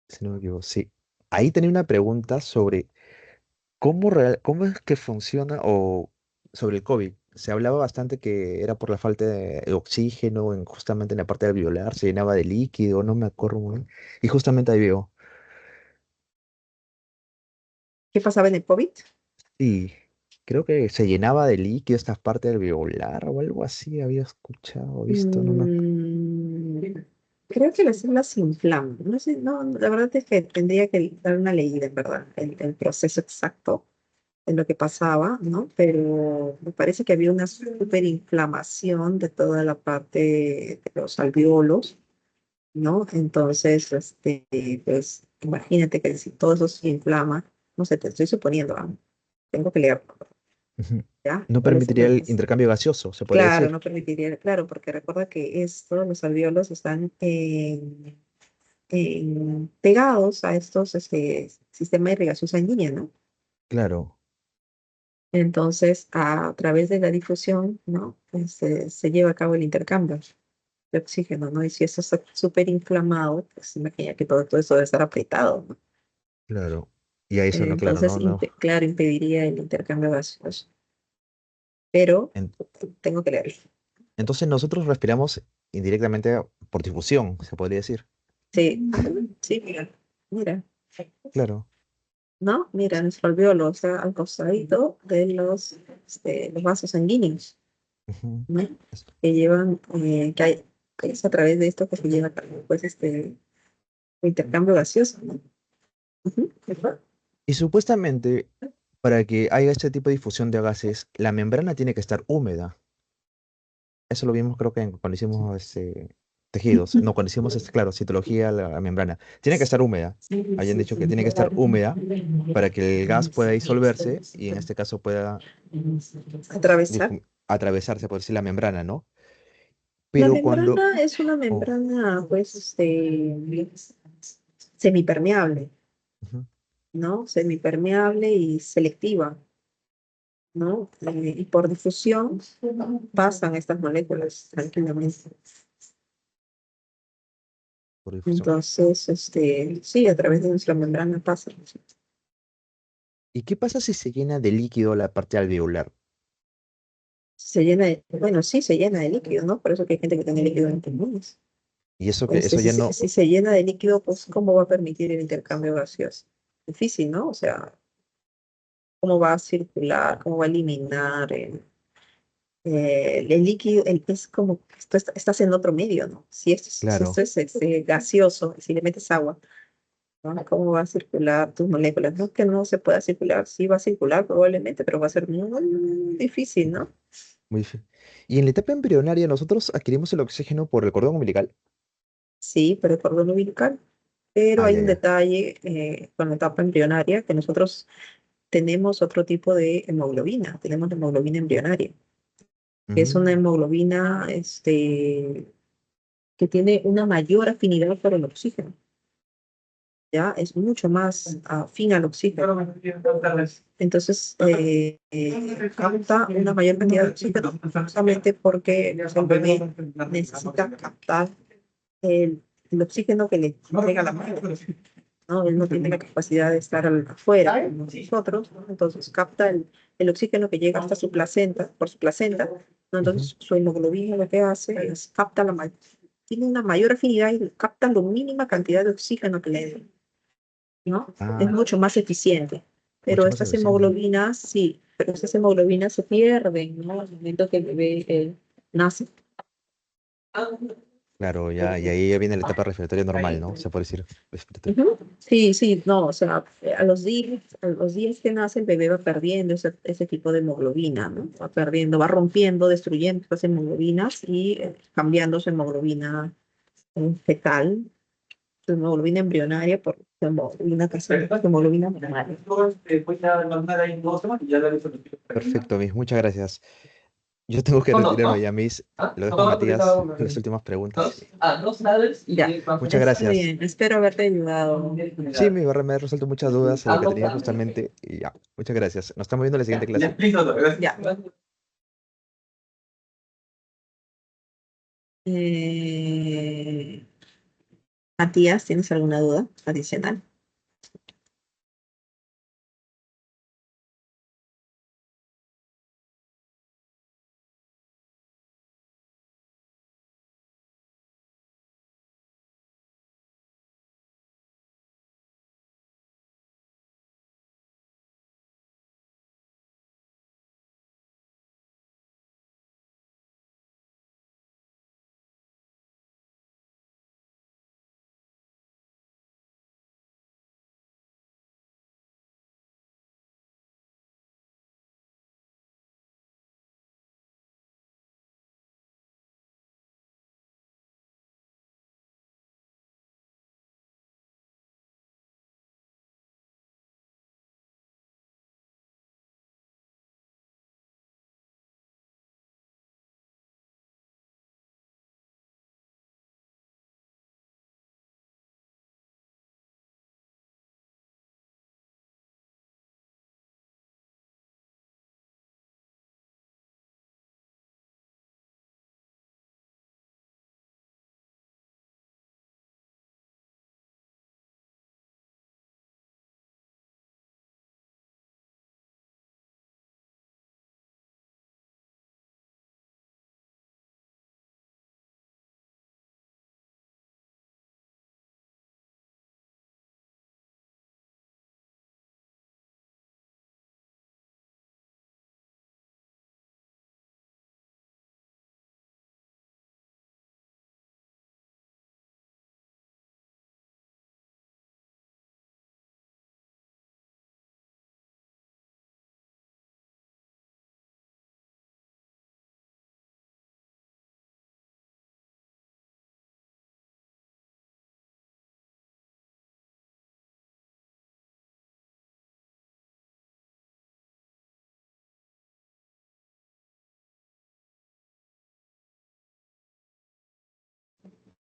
Si no me equivoco, sí. Ahí tenía una pregunta sobre cómo es que funciona o sobre el COVID. Se hablaba bastante que era por la falta de oxígeno justamente en la parte alveolar, se llenaba de líquido, no me acuerdo muy bien. Y justamente ahí veo. ¿Qué pasaba en el COVID? Sí, creo que se llenaba de líquido esta parte alveolar o algo así, había escuchado, visto, no me acuerdo. Mm, creo que las células se inflaman. No sé, no, la verdad es que tendría que dar una leída, en verdad, el proceso exacto de lo que pasaba, ¿no? Pero me parece que había una superinflamación de toda la parte de los alveolos, ¿no? Entonces, pues, imagínate que si todo eso se inflama, no sé, te estoy suponiendo, tengo que leer, Ujú. ¿ya? No Parece permitiría que, el pues, intercambio gaseoso, se podría claro, decir. no permitiría, claro, porque recuerda que esto, los alvéolos están pegados a estos sistema de irrigación sanguínea, ¿no? Claro. Entonces, a través de la difusión, ¿no? Se lleva a cabo el intercambio de oxígeno, ¿no? Y si eso está súper inflamado, pues imagina que todo eso debe estar apretado, ¿no? Claro. Y a eso no, claro, Entonces, no, no. claro, impediría el intercambio gaseoso. Pero En- tengo que leer. entonces nosotros respiramos indirectamente por difusión, se podría decir. Sí, sí, mira, Claro. ¿no? Mira, nuestro alveolo está al costadito de los vasos sanguíneos, Ujú. ¿no? Es- Que llevan, que es a través de esto que se lleva a cabo, pues, intercambio gaseoso, ¿no? Ujú, ¿verdad? Y supuestamente, para que haya este tipo de difusión de gases, la membrana tiene que estar húmeda. Eso lo vimos creo que cuando hicimos tejidos. No, cuando hicimos, claro, citología, la membrana. Tiene que estar húmeda. Habían dicho que tiene que estar húmeda para que el gas pueda disolverse y en este caso pueda Atravesar. atravesarse, por decir, la membrana, ¿no? La Pero cuando... membrana es una Oh, membrana, pues, semipermeable, ujú, ¿no? Semipermeable y selectiva, ¿no? Y por difusión pasan estas moléculas tranquilamente. por difusión. Entonces, sí, a través de nuestra membrana pasa. ¿Y qué pasa si se llena de líquido la parte alveolar? Se llena bueno, sí, se llena de líquido, ¿no? Por eso que hay gente que tiene líquido en pulmones. Y eso que eso Si, ya no... si se llena de líquido, pues, ¿cómo va a permitir el intercambio gaseoso? Difícil, ¿no? O sea, ¿cómo va a circular? ¿Cómo va a eliminar el líquido? Es como que esto estás en otro medio, ¿no? Si esto Claro, es gaseoso, si le metes agua, ¿no? ¿Cómo va a circular tus moléculas? No es que no se pueda circular, sí va a circular probablemente, pero va a ser muy difícil, ¿no? muy difícil. Y en la etapa embrionaria nosotros adquirimos el oxígeno por el cordón umbilical. Sí, pero el cordón umbilical. Pero Ah, hay ya, un ya. detalle con la etapa embrionaria, que nosotros tenemos otro tipo de hemoglobina, tenemos la hemoglobina embrionaria, que es una Mm, hemoglobina que tiene una mayor afinidad por el oxígeno, ¿ya? Es mucho más afín al oxígeno. Entonces, capta una mayor cantidad de oxígeno, justamente porque el bebé necesita captar el, el oxígeno que le llega a la madre, ¿no? Él no tiene la capacidad de estar afuera como nosotros, ¿no? Entonces capta el oxígeno que llega hasta su placenta, por su placenta, ¿no? ujú. Entonces su hemoglobina lo que hace es capta tiene una mayor afinidad y capta la mínima cantidad de oxígeno que le den, ¿no? Es Ah, mucho más eficiente. Pero mucho más estas eficiente. hemoglobinas, sí, pero estas hemoglobinas se pierden, ¿no? Al momento que el bebé nace. Claro, ya, y ahí ya viene la etapa respiratoria normal, ¿no? Se puede decir respiratoria. Ujú. Sí, sí, no, o sea, a los días que nace el bebé va perdiendo ese tipo de hemoglobina, ¿no? Va perdiendo, va rompiendo, destruyendo esas hemoglobinas y cambiando su hemoglobina fetal, su hemoglobina embrionaria por su hemoglobina, su hemoglobina primaria. Perfecto, Miss, muchas gracias. Yo tengo que No, no, retirarme no. ya, Miss. Ah, Lo dejo a no, Matías no, con las últimas preguntas. dos ladders y Ya. Muchas Está gracias. bien, espero haberte ayudado. Sí, me ha resuelto muchas dudas de lo que Dos tenía ladders. justamente. Y ya, muchas gracias. Nos estamos viendo en la siguiente clase. Listo, gracias. Ya. Eh, Matías, ¿tienes alguna duda adicional?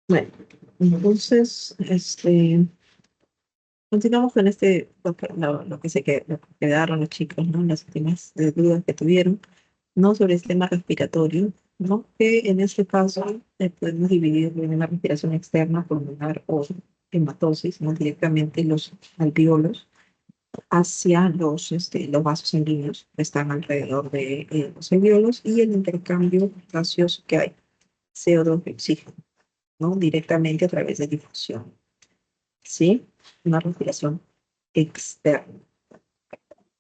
Bueno, entonces, continuamos con lo que lo que quedaron los chicos, ¿no? Las últimas dudas que tuvieron, ¿no? Sobre el sistema respiratorio, ¿no? Que en este caso podemos dividir en una respiración externa, pulmonar o hematosis, ¿no? Directamente los alveolos hacia los vasos sanguíneos que están alrededor de los alveolos y el intercambio gaseoso que hay, CO2 y oxígeno, ¿no? Directamente a través de difusión, ¿sí? Una respiración externa,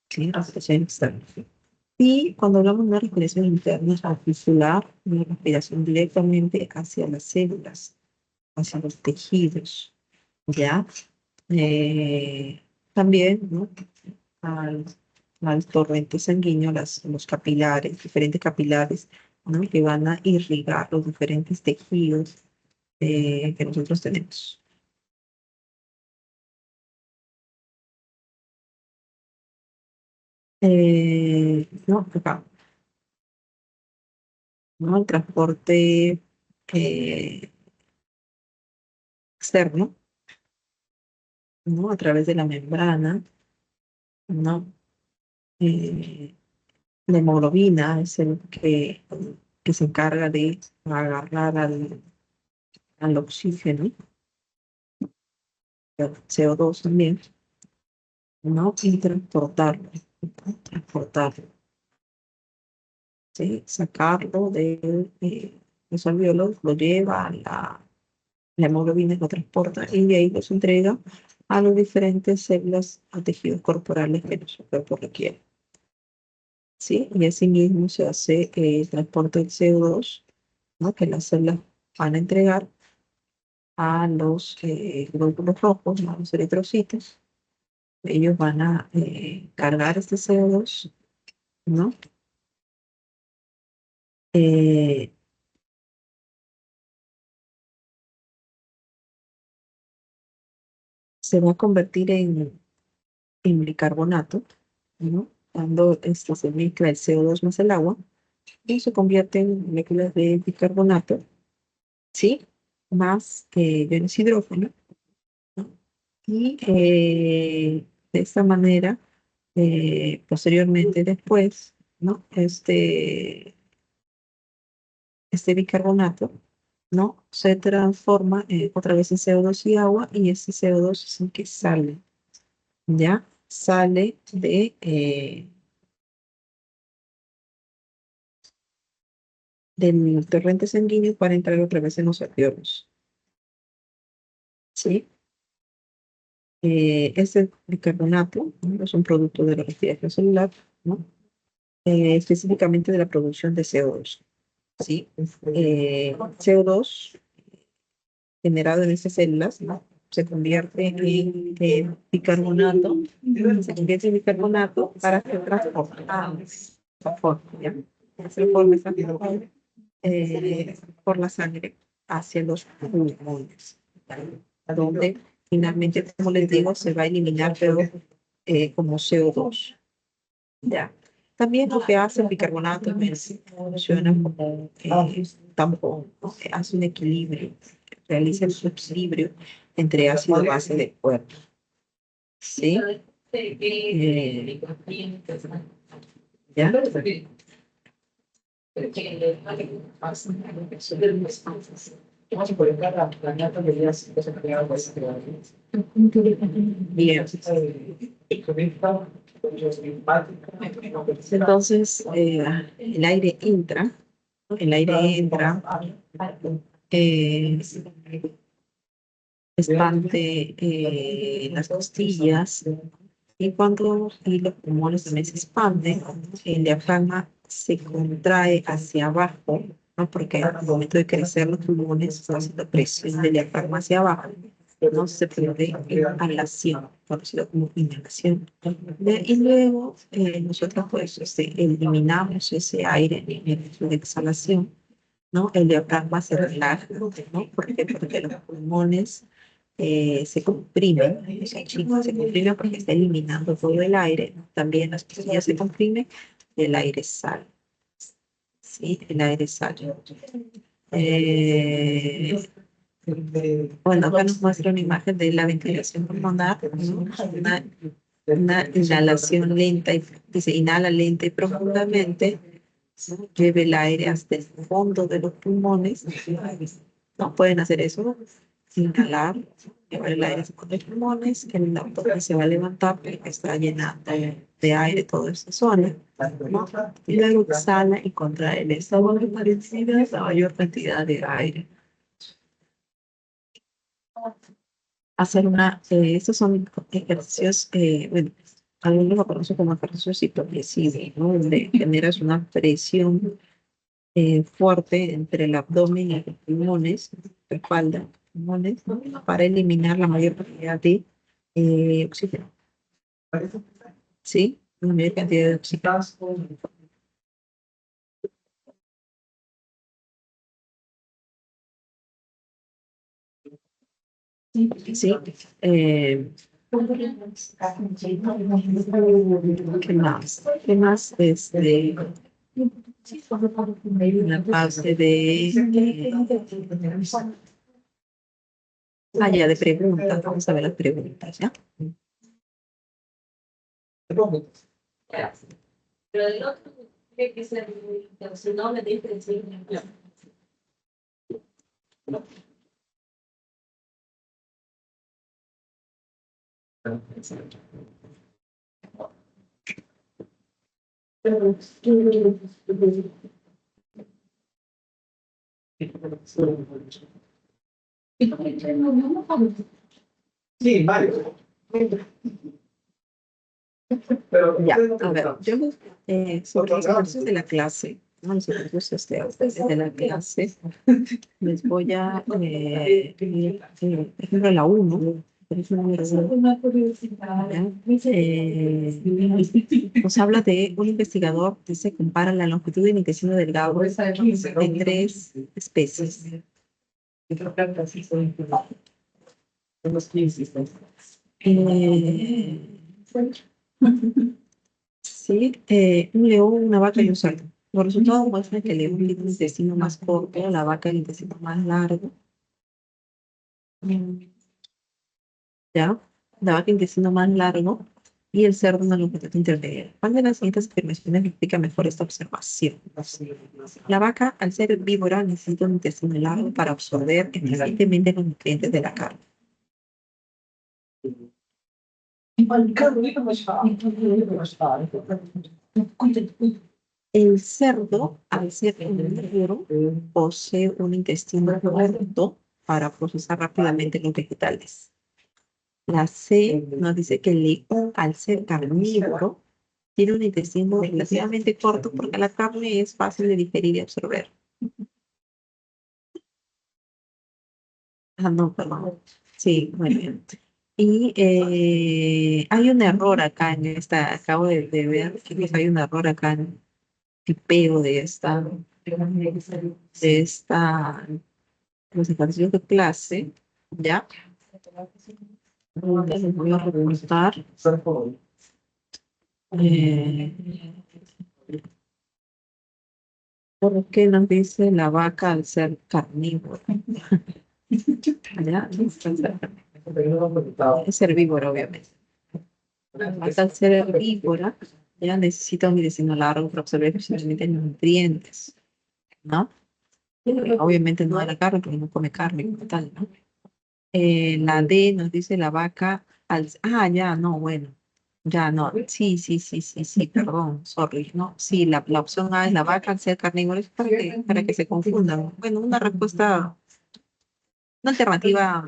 ¿sí? Respiración externa. Y cuando hablamos de una respiración interna, es articular una respiración directamente hacia las células, hacia los tejidos, ¿ya? Eh, También, ¿no? al, al torrente sanguíneo, los capilares, diferentes capilares, ¿no? Que van a irrigar los diferentes tejidos que nosotros tenemos. No, acá, ¿no? El transporte eh, externo, ¿no? A través de la membrana, ¿no? Eh, la hemoglobina es el que se encarga de agarrar al oxígeno, al CO2 también, ¿no? Y transportarlo, ¿no? Transportarlo, ¿sí? Sacarlo de los alvéolos, lo lleva a la hemoglobina, lo transporta y de ahí los entrega a las diferentes células o tejidos corporales que nuestro cuerpo requiere, ¿sí? Y asimismo se hace el transporte del CO2, ¿no? Que las células van a entregar a los glóbulos rojos, ¿no? A los eritrocitos. Ellos van a cargar este CO2, ¿no? Eh, Se va a convertir en bicarbonato, ¿no? Cuando se mezcla el CO2 más el agua, y se convierte en moléculas de bicarbonato, ¿sí? Más iones hidrógeno, ¿no? Y de esta manera, posteriormente después, ¿no? Este bicarbonato, ¿no? Se transforma otra vez en CO2 y agua, y ese CO2 es el que sale, ¿ya? Sale del torrente sanguíneo para entrar otra vez en los alveolos, ¿sí? Este bicarbonato, ¿no? Es un producto de la respiración celular, ¿no? Específicamente de la producción de CO2, ¿sí? CO2 generado en estas células, ¿no? Se convierte en bicarbonato, se convierte en bicarbonato para que transporte, ¿ya? Se forma esta por la sangre hacia los pulmones, donde finalmente, como les digo, se va a eliminar, pero como CO2. Ya. También lo que hace el bicarbonato funciona como tampón, ¿no? Hace un equilibrio, realiza el equilibrio entre ácido base del cuerpo. ¿Sí? ¿Ya? Bien. Entonces, el aire entra, ¿no? El aire entra, expande las costillas, y los pulmones también se expanden, el diafragma se contrae hacia abajo, ¿no? Porque al momento de crecer los pulmones está haciendo presión del diafragma hacia abajo, no se produce inhalación, conocido como inhalación. Y luego nosotros pues eliminamos ese aire en la exhalación, ¿no? El diafragma se relaja, ¿no? ¿Por qué? Porque los pulmones se comprimen, o sea, se comprimen porque está eliminando todo el aire, ¿no? También las costillas se comprimen y el aire sale, ¿sí? El aire sale. Bueno, acá nos muestra una imagen de la ventilación pulmonar, ¿no? Una inhalación lenta, dice, inhala lenta y profundamente, ¿no? Lleve el aire hasta el fondo de los pulmones. No pueden hacer eso, inhalar, llevar el aire hasta el fondo de los pulmones, el abdomen se va a levantar porque está llenando de aire toda esa zona, ¿no? Y luego exhala y contrae el estómago para recibir la mayor cantidad de aire. Estos son ejercicios, bueno, algunos lo conocen como ejercicios hipopresivos, ¿no? Donde generas una presión fuerte entre el abdomen y los pulmones, la espalda, pulmones, ¿no? Para eliminar la mayor cantidad de oxígeno. ¿Sí? La mayor cantidad de oxígeno. Sí. ¿Qué más? ¿Qué más? La parte ya de preguntas. Vamos a ver las preguntas, ¿ya? Pero del otro, ¿qué es el nombre de este? Sí, varios. Ya, a ver, yo sobre los ejercicios de la clase, ¿no? Los ejercicios de la clase, les voy a, por ejemplo, la 1, nos habla de un investigador que se compara la longitud del intestino delgado en 3 especies. Sí, un león, una vaca y un cerdo. Los resultados muestran que el león tiene un intestino más corto, la vaca el intestino más largo. ¿Ya? La vaca intestino más largo y el cerdo una longitud intermedia. ¿Cuál de las siguientes afirmaciones explica mejor esta observación? La vaca, al ser herbívora, necesita un intestino largo para absorber eficientemente los nutrientes de la carne. El cerdo, al ser herbívoro, posee un intestino corto para procesar rápidamente los vegetales. La C nos dice que el león, al ser carnívoro, tiene un intestino relativamente corto porque la carne es fácil de digerir y absorber. Ah, no, perdón. Sí, muy bien. Y hay un error acá en esta, acabo de ver que hay un error acá en el tipeo de esta, los ejercicios de clase, ¿ya? Les voy a reportar. Eh, ¿Por qué nos dice la vaca al ser carnívora? ¿Ya? Es herbívora, obviamente. La vaca al ser herbívora ya necesita un intestino largo para absorber eficientemente nutrientes, ¿no? Obviamente no de la carne, porque no come carne como tal, ¿no? La D nos dice la vaca al... Ah, ya, no, bueno. Ya, no. Sí, sí, sí, sí, sí, perdón, sorry, ¿no? Sí, la opción A es la vaca al ser carnívoro, es para que se confundan. Bueno, una respuesta, una alternativa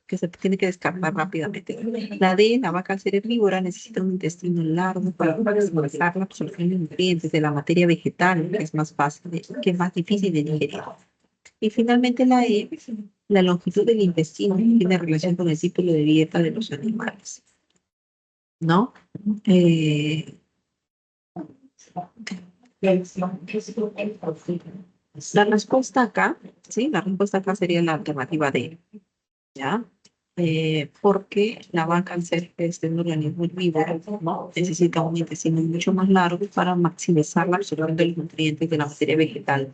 que se tiene que descartar rápidamente. La D, la vaca al ser herbívora, necesita un intestino largo para maximizar la absorción de nutrientes de la materia vegetal, que es más fácil, que es más difícil de digerir. Y finalmente la E, la longitud del intestino tiene relación con el ciclo de dieta de los animales, ¿no? La respuesta acá, ¿sí? La respuesta acá sería la alternativa D, ¿ya? Porque la vaca, al ser un organismo herbívoro, ¿no? Necesita un intestino mucho más largo para maximizar la absorción de los nutrientes de la materia vegetal,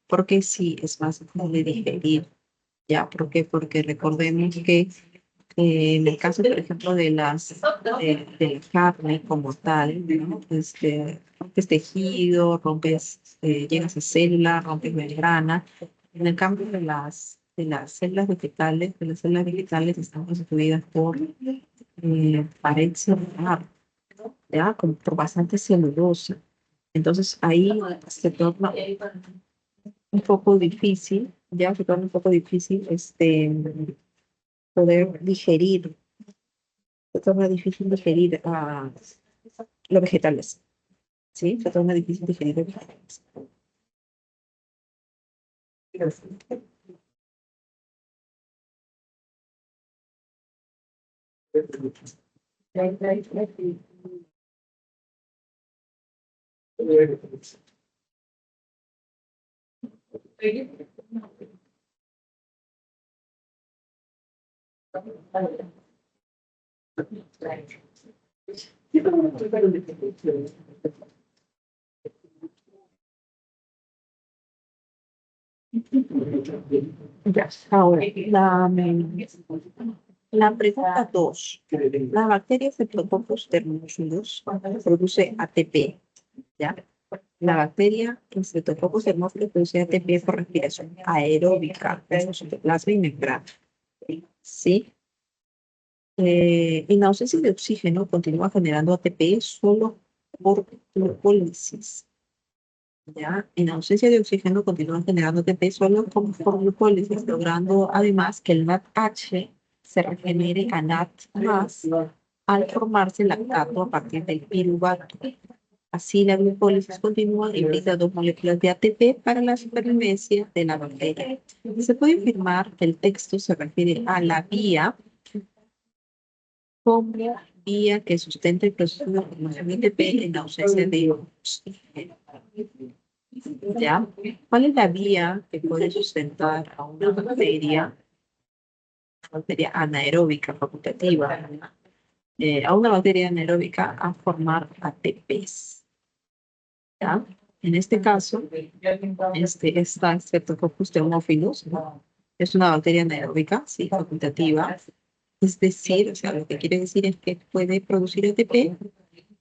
porque sí es más fácil de digerir, ¿ya? ¿Por qué? Porque recordemos que en el caso, por ejemplo, de la carne como tal, ¿no? Rompes tejido, llegas a célula, rompes membrana. En el cambio de las células vegetales están constituidas por pared celular, ¿ya? Por bastante celulosa. Entonces ahí se torna un poco difícil, ya se torna un poco difícil poder digerir, se torna difícil digerir los vegetales, ¿sí? Se torna difícil digerir los vegetales. Ya, ahora, la pregunta 2. La bacteria Streptococcus thermophilus produce ATP, ¿ya? La bacteria Streptococcus thermophilus produce ATP por respiración aeróbica en su citoplasma y membrana, ¿sí? En ausencia de oxígeno, continúa generando ATP solo por glucólisis. ¿Ya? En ausencia de oxígeno, continúa generando ATP solo por glucólisis, logrando además que el NADH se regenere a NAD más al formarse lactato a partir del piruvato. Así, la glucólisis continúa y brinda dos moléculas de ATP para la supervivencia de la bacteria. Se puede afirmar que el texto se refiere a la vía como vía que sustenta el proceso de formación de ATP en ausencia de oxígeno. ¿Ya? ¿Cuál es la vía que puede sustentar a una bacteria anaeróbica facultativa, a una bacteria anaeróbica a formar ATPs? ¿Ya? En este caso, esta Streptococcus thermophilus, ¿no? Es una bacteria anaeróbica, sí, facultativa. Es decir, o sea, lo que quiere decir es que puede producir ATP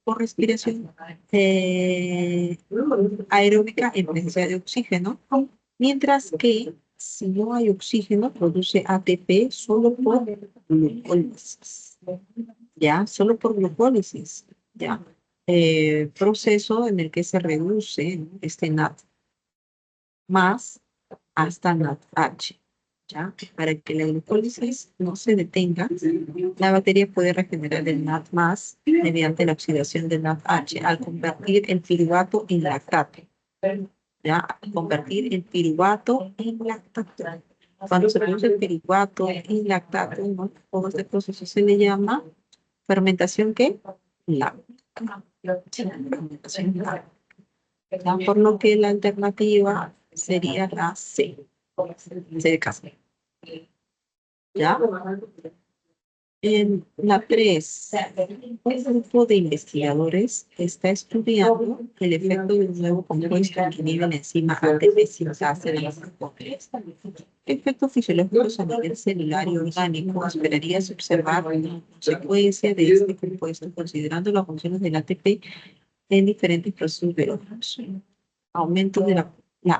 por respiración aeróbica en presencia de oxígeno, mientras que si no hay oxígeno, produce ATP solo por glucólisis, ¿ya? Solo por glucólisis, ¿ya? Proceso en el que se reduce este NAT más hasta NADH, ¿ya? Para que la glucólisis no se detenga, la bacteria puede regenerar el NAD más mediante la oxidación del NADH al convertir el piruvato en lactato, ¿ya? Al convertir el piruvato en lactato. Cuando se produce el piruvato en lactato, ¿no? Todo este proceso se le llama fermentación, ¿qué? Láctica. Fermentación láctica. ¿Ya? Por lo que la alternativa sería la C. C de casa. ¿Ya? En la 3, un grupo de investigadores está estudiando el efecto de un nuevo compuesto que inhibe la enzima ATP sintasa de las mitocondrias. ¿Qué efectos fisiológicos a nivel celular y orgánico esperarías observar como consecuencia de este compuesto, considerando las funciones del ATP en diferentes procesos biológicos? Aumento de la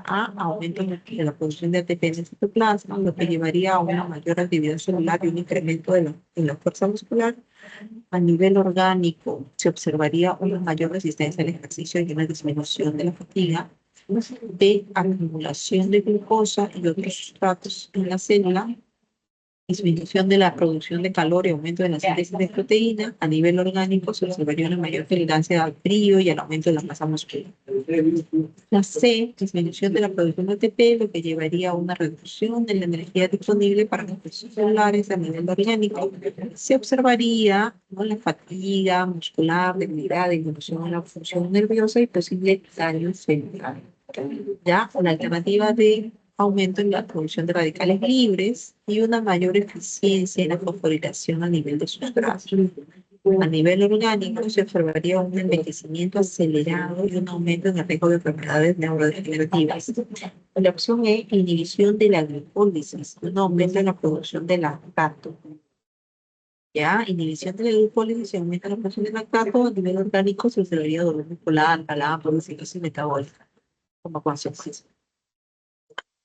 A, aumento de la producción de ATP en el citoplasma, lo que llevaría a una mayor actividad celular y un incremento de la fuerza muscular. A nivel orgánico, se observaría una mayor resistencia al ejercicio y una disminución de la fatiga, de acumulación de glucosa y otros sustratos en la célula, disminución de la producción de calor y aumento de la síntesis de proteína. A nivel orgánico se observaría una mayor tolerancia al frío y al aumento de la masa muscular. La C, disminución de la producción de ATP, lo que llevaría a una reducción de la energía disponible para los procesos celulares a nivel orgánico. Se observaría, ¿no?, la fatiga muscular, debilidad, disminución de la función nerviosa y posible daño celular. Ya, la alternativa de aumento en la producción de radicales libres y una mayor eficiencia en la fosforilación a nivel de sustrato. A nivel orgánico se observaría un envejecimiento acelerado y un aumento en el riesgo de enfermedades neurodegenerativas. La opción E, inhibición de la glucólisis, un aumento en la producción de lactato. Ya, inhibición de la glucólisis y aumento en la producción de lactato. A nivel orgánico se observaría dolor muscular, calambre, cirrosis metabólica como consecuencia.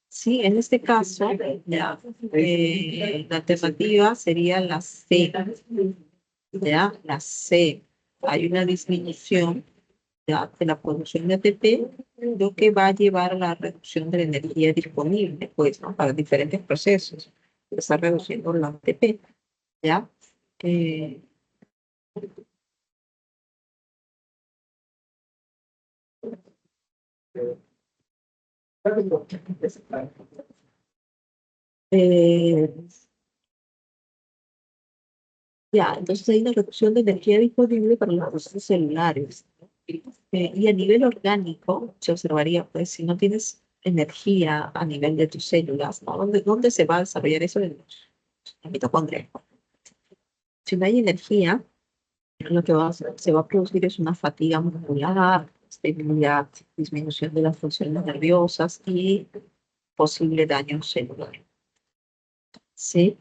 Sí, en este caso, ya, la alternativa sería la C. Ya, la C. Hay una disminución, ya, de la producción de ATP, lo que va a llevar a la reducción de la energía disponible, pues, ¿no?, para diferentes procesos. Se está reduciendo la ATP, ¿ya? Ya, entonces hay una reducción de energía disponible para los procesos celulares. Y a nivel orgánico, se observaría, pues, si no tienes energía a nivel de tus células, ¿no? ¿Dónde se va a desarrollar eso? En la mitocondria. Si no hay energía, lo que se va a producir es una fatiga muscular, debilidad, disminución de las funciones nerviosas y posible daño celular. ¿Sí?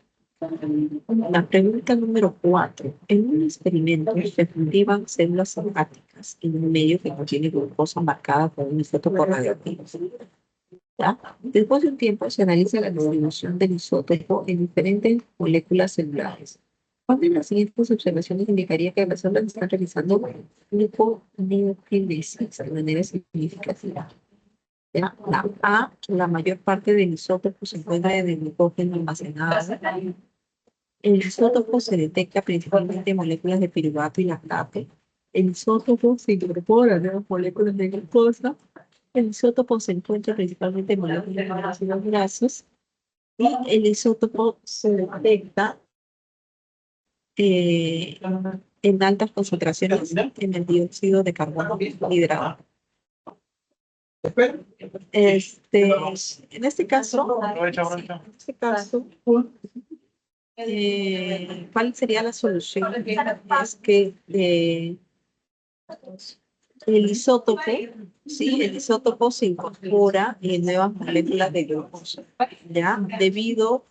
La pregunta número 4. En un experimento se cultivan células hepáticas en un medio que contiene glucosa marcada con un isótopo radioactivo. ¿Ya? Después de un tiempo se analiza la distribución del isótopo en diferentes moléculas celulares. ¿Cuál de las siguientes observaciones indicaría que las células están realizando gluconeogenesis de manera significativa? ¿Ya? La A, la mayor parte del isótopo se encuentra en el glucógeno almacenado. El isótopo se detecta principalmente en moléculas de piruvato y lactato. El isótopo se incorpora en las moléculas de glucosa. El isótopo se encuentra principalmente en moléculas de ácidos grasos. Y el isótopo se detecta en altas concentraciones en el dióxido de carbono hidrado. En este caso, ¿cuál sería la solución? Es que el isótopo, ¿sí? El isótopo se incorpora en nuevas moléculas de glucosa, ¿ya? Debido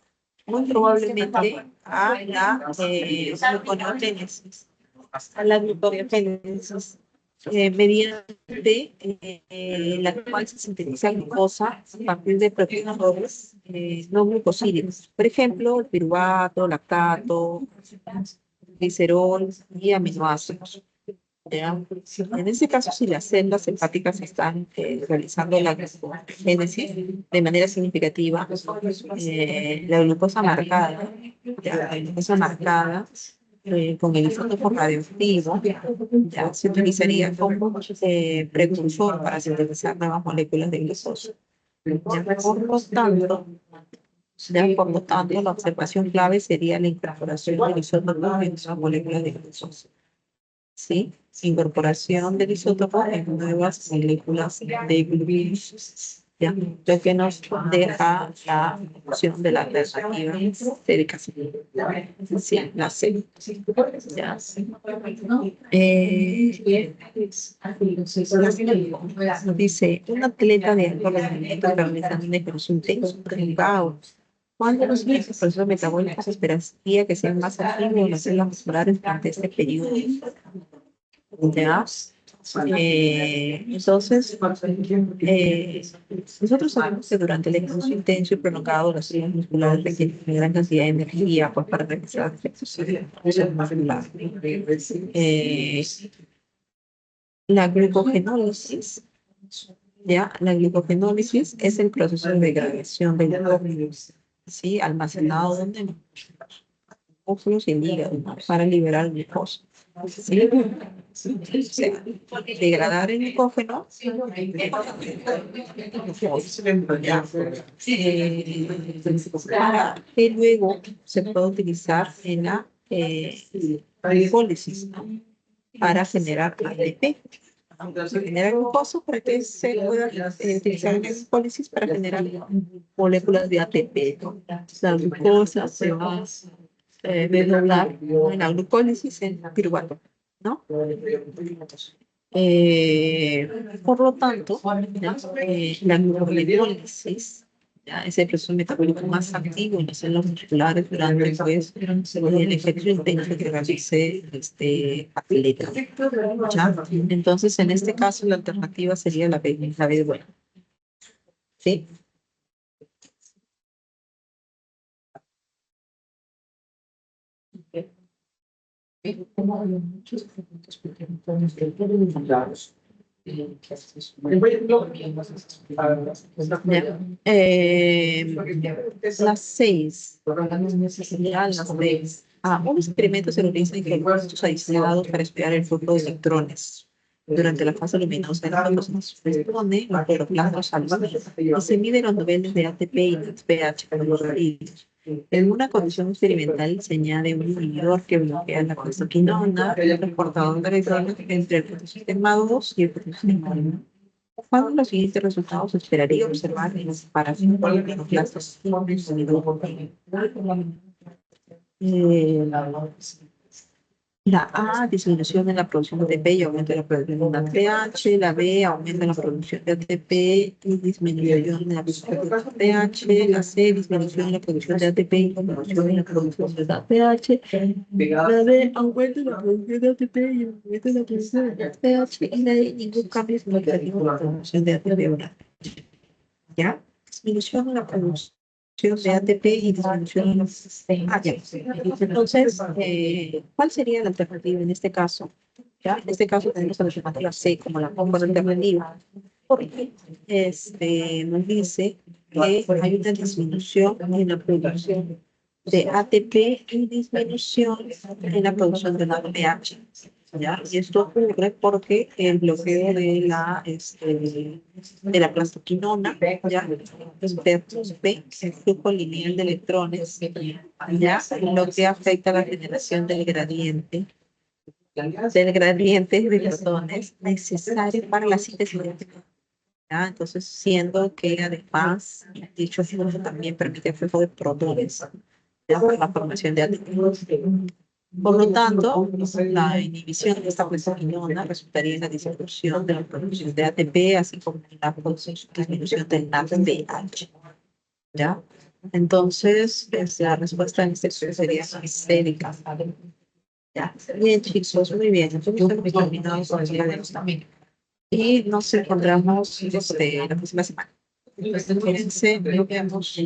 muy probablemente a la gluconeogénesis, mediante la cual se sintetiza glucosa a partir de proteínas no glucosílicos. Por ejemplo, el piruvato, lactato, glicerol y aminoácidos. ¿Ya? En este caso, si las células hepáticas están realizando la glucogénesis de manera significativa, la glucosa marcada, ya, la glucosa marcada con el isótopo radioactivo, ya se utilizaría como precursor para sintetizar nuevas moléculas de glucosa. Ya, por lo tanto, la observación clave sería la incorporación del isótopo en nuevas moléculas de glucosa. ¿Sí? Incorporación del isótopo en nuevas moléculas de glucosa. ¿Ya? Lo que nos deja la opción de la alternativa sérica. Sí, la C. ¿Ya? Dice, un atleta de alto rendimiento realizando un ejercicio intenso prolongado. ¿Cuándo los procesos metabólicos esperaría que sean más activos en las células musculares durante este periodo? ¿Ya? Entonces, nosotros sabemos que durante el ejercicio intenso y prolongado las células musculares requieren una gran cantidad de energía pues, para realizar efectos muscular. La glucogenólisis, ¿ya? La glucogenólisis es el proceso de degradación del glucógeno, ¿sí? Almacenado donde los músculos y el hígado, ¿no? Para liberar glucosa. ¿Sí? O sea, degradar el glucógeno para que luego se pueda utilizar en la glucólisis, ¿no? Para generar ATP. Se genera glucosa para que se pueda utilizar en la glucólisis para generar moléculas de ATP, ¿no? La glucosa se va desdoblar en la glucólisis en piruvato, ¿no? Por lo tanto, la glucogenólisis es el proceso metabólico más activo en las células musculares durante pues, el ejercicio intenso que realice este atleta. ¿Ya? Entonces, en este caso, la alternativa sería la B bueno. ¿Sí? Las 6. Ya, las 6. Un experimento se realiza en compuestos aislados para estudiar el flujo de electrones. Durante la fase luminosa de la fotosíntesis se expone los cloroplastos salvajes y se miden los niveles de ATP y de pH con los radios. En una condición experimental se añade un inhibidor que bloquea la prostoquinona, el transportador de electrones entre el fotosistema 2 y el fotosistema 1. ¿Cuándo los siguientes resultados se esperaría observar en la separación de los cloroplastos la A, disminución en la producción de ATP y aumento en la producción de ATH. La B, aumento en la producción de ATP y disminución en la producción de ATH. La C, disminución en la producción de ATP y disminución en la producción de ATH. La D, aumento en la producción de ATP y aumento en la producción de ATH. Y la D, ningún cambio significativo en la producción de ATP. ¿Ya? Disminución en la producción de ATP y disminución en los... Entonces, ¿cuál sería la alternativa en este caso? ¿Ya? En este caso tenemos la alternativa C como la compa alternativa, porque nos dice que hay una disminución en la producción de ATP y disminución en la producción de ATH. ¿Ya? Y esto ocurre porque el bloqueo de la plastoquinona, ¿ya? Interrumpe el flujo lineal de electrones, ¿ya? Lo que afecta a la generación del gradiente de protones necesario para la síntesis de ATP. ¿Ya? Entonces, siendo que además dicho flujo también permite el flujo de protones, ¿ya? Para la formación de ATP. Por lo tanto, la inhibición de esta proteaquinona resultaría en la disminución de la producción de ATP, así como en la disminución del NADPH. ¿Ya? Entonces, la respuesta en este caso sería histérica. Ya, bien, chicos, muy bien. Entonces, hemos terminado con el día de hoy. Y nos encontramos la próxima semana. Entonces, cuídense, nos vemos.